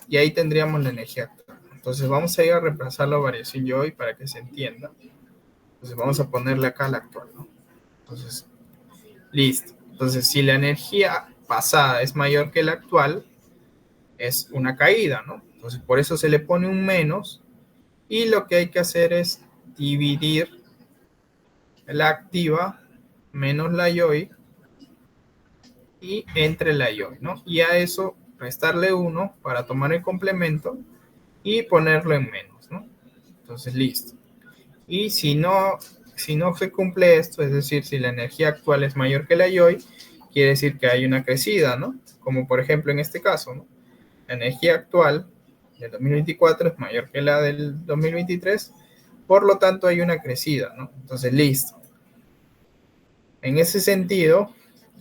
y ahí tendríamos la energía actual. Entonces vamos a ir a reemplazar la variación joy para que se entienda. Entonces vamos a ponerle acá la actual, ¿no? Entonces, listo. Entonces, si la energía pasada es mayor que la actual, es una caída, ¿no? Entonces, por eso se le pone un menos, y lo que hay que hacer es dividir la activa menos la joy y entre la joy, ¿no? Y a eso restarle 1 para tomar el complemento y ponerlo en menos, ¿no? Entonces, listo. Y si no se cumple esto, es decir, si la energía actual es mayor que la joy, quiere decir que hay una crecida, ¿no? Como por ejemplo en este caso, ¿no? La energía actual del 2024 es mayor que la del 2023, por lo tanto hay una crecida, ¿no? Entonces, listo. En ese sentido,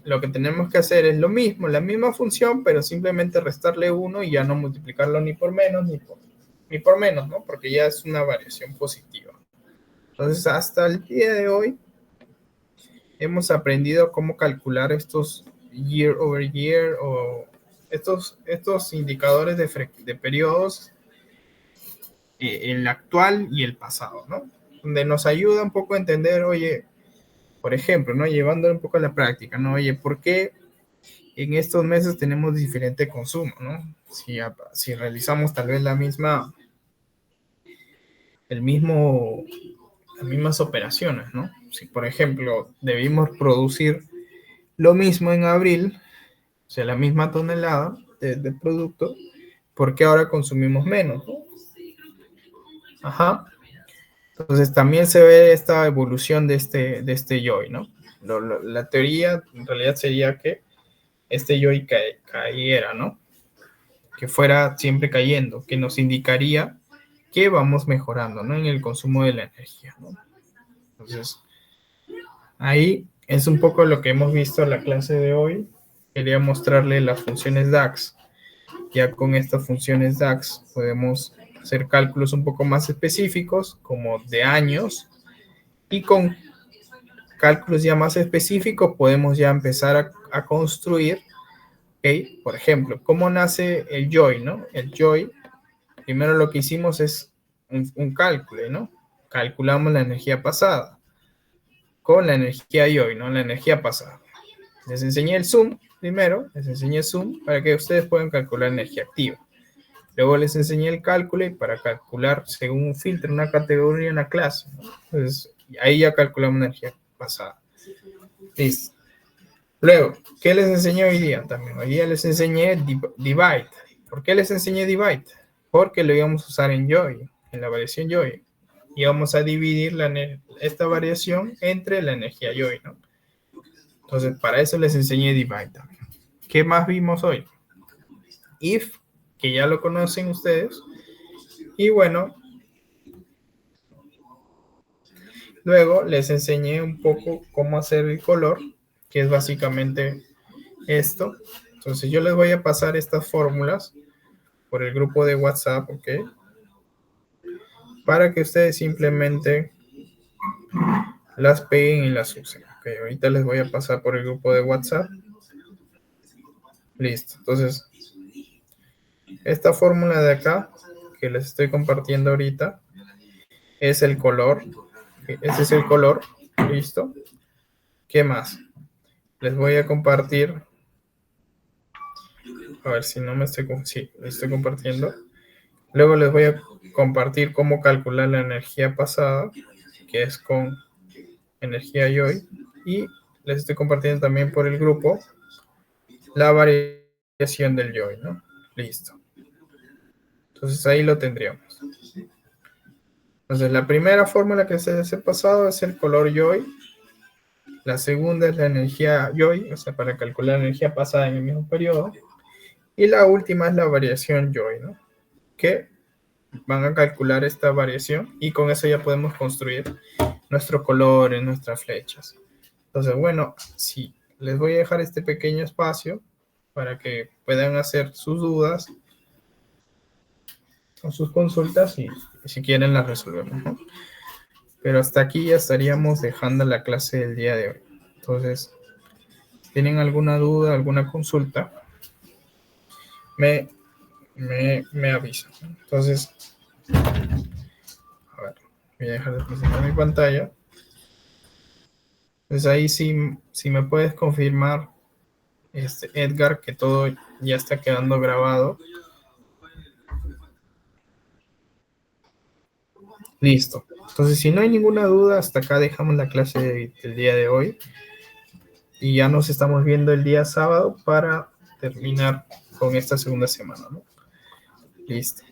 lo que tenemos que hacer es lo mismo, la misma función, pero simplemente restarle 1 y ya no multiplicarlo ni por menos ni por menos, ¿no? Porque ya es una variación positiva. Entonces, hasta el día de hoy hemos aprendido cómo calcular estos year over year o estos indicadores de periodos, el actual y el pasado, ¿no? Donde nos ayuda un poco a entender, oye, por ejemplo, ¿no? Llevándolo un poco a la práctica, ¿no? Oye, ¿por qué en estos meses tenemos diferente consumo, ¿no? Si realizamos tal vez las mismas operaciones, ¿no? Si, por ejemplo, debimos producir lo mismo en abril, o sea, la misma tonelada de producto, ¿por qué ahora consumimos menos? ¿No? Ajá. Entonces también se ve esta evolución de este YOI, ¿no? La teoría en realidad sería que este YOI cayera, ¿no? Que fuera siempre cayendo, que nos indicaría que vamos mejorando, ¿no? En el consumo de la energía, ¿no? Entonces, ahí es un poco lo que hemos visto en la clase de hoy. Quería mostrarle las funciones DAX. Ya con estas funciones DAX podemos hacer cálculos un poco más específicos, como de años, y con cálculos ya más específicos podemos ya empezar a construir, ¿okay? Por ejemplo, ¿cómo nace el YOI, no? El YOI, primero lo que hicimos es un cálculo, ¿no? Calculamos la energía pasada con la energía YOI, ¿no? La energía pasada. Les enseñé el Zoom primero, les enseñé Zoom para que ustedes puedan calcular energía activa. Luego les enseñé el cálculo y para calcular según un filtro, una categoría, una clase, ¿no? Entonces, ahí ya calculamos energía pasada. Listo. Luego, ¿qué les enseñé hoy día? También hoy día les enseñé divide. ¿Por qué les enseñé divide? Porque lo íbamos a usar en YOI, en la variación YOI. Y vamos a dividir esta variación entre la energía YOI, ¿no? Entonces, para eso les enseñé divide también. ¿Qué más vimos hoy? If, que ya lo conocen ustedes. Y bueno, luego les enseñé un poco cómo hacer el color, que es básicamente esto. Entonces yo les voy a pasar estas fórmulas por el grupo de WhatsApp, ¿ok? Para que ustedes simplemente las peguen y las usen. Ok, ahorita les voy a pasar por el grupo de WhatsApp. Listo. Entonces, esta fórmula de acá, que les estoy compartiendo ahorita, es el color. Ese es el color. Listo. ¿Qué más? Les voy a compartir. A ver si no me estoy... Sí, les estoy compartiendo. Luego les voy a compartir cómo calcular la energía pasada, que es con energía YOI. Y les estoy compartiendo también por el grupo la variación del YOI, ¿no? Listo. Entonces ahí lo tendríamos. Entonces la primera fórmula que se ha pasado es el color YOI. La segunda es la energía YOI, o sea, para calcular la energía pasada en el mismo periodo. Y la última es la variación YOI, ¿no? Que van a calcular esta variación y con eso ya podemos construir nuestros colores, nuestras flechas. Entonces, bueno, sí, les voy a dejar este pequeño espacio para que puedan hacer sus dudas o sus consultas y si quieren las resolvemos, ¿no? Pero hasta aquí ya estaríamos dejando la clase del día de hoy. Entonces, si tienen alguna duda, alguna consulta, me avisan. Entonces, a ver, voy a dejar de presentar mi pantalla. Entonces ahí sí, si me puedes confirmar, Edgar, que todo ya está quedando grabado. Listo. Entonces, si no hay ninguna duda, hasta acá dejamos la clase del día de hoy. Y ya nos estamos viendo el día sábado para terminar con esta segunda semana, ¿no? Listo.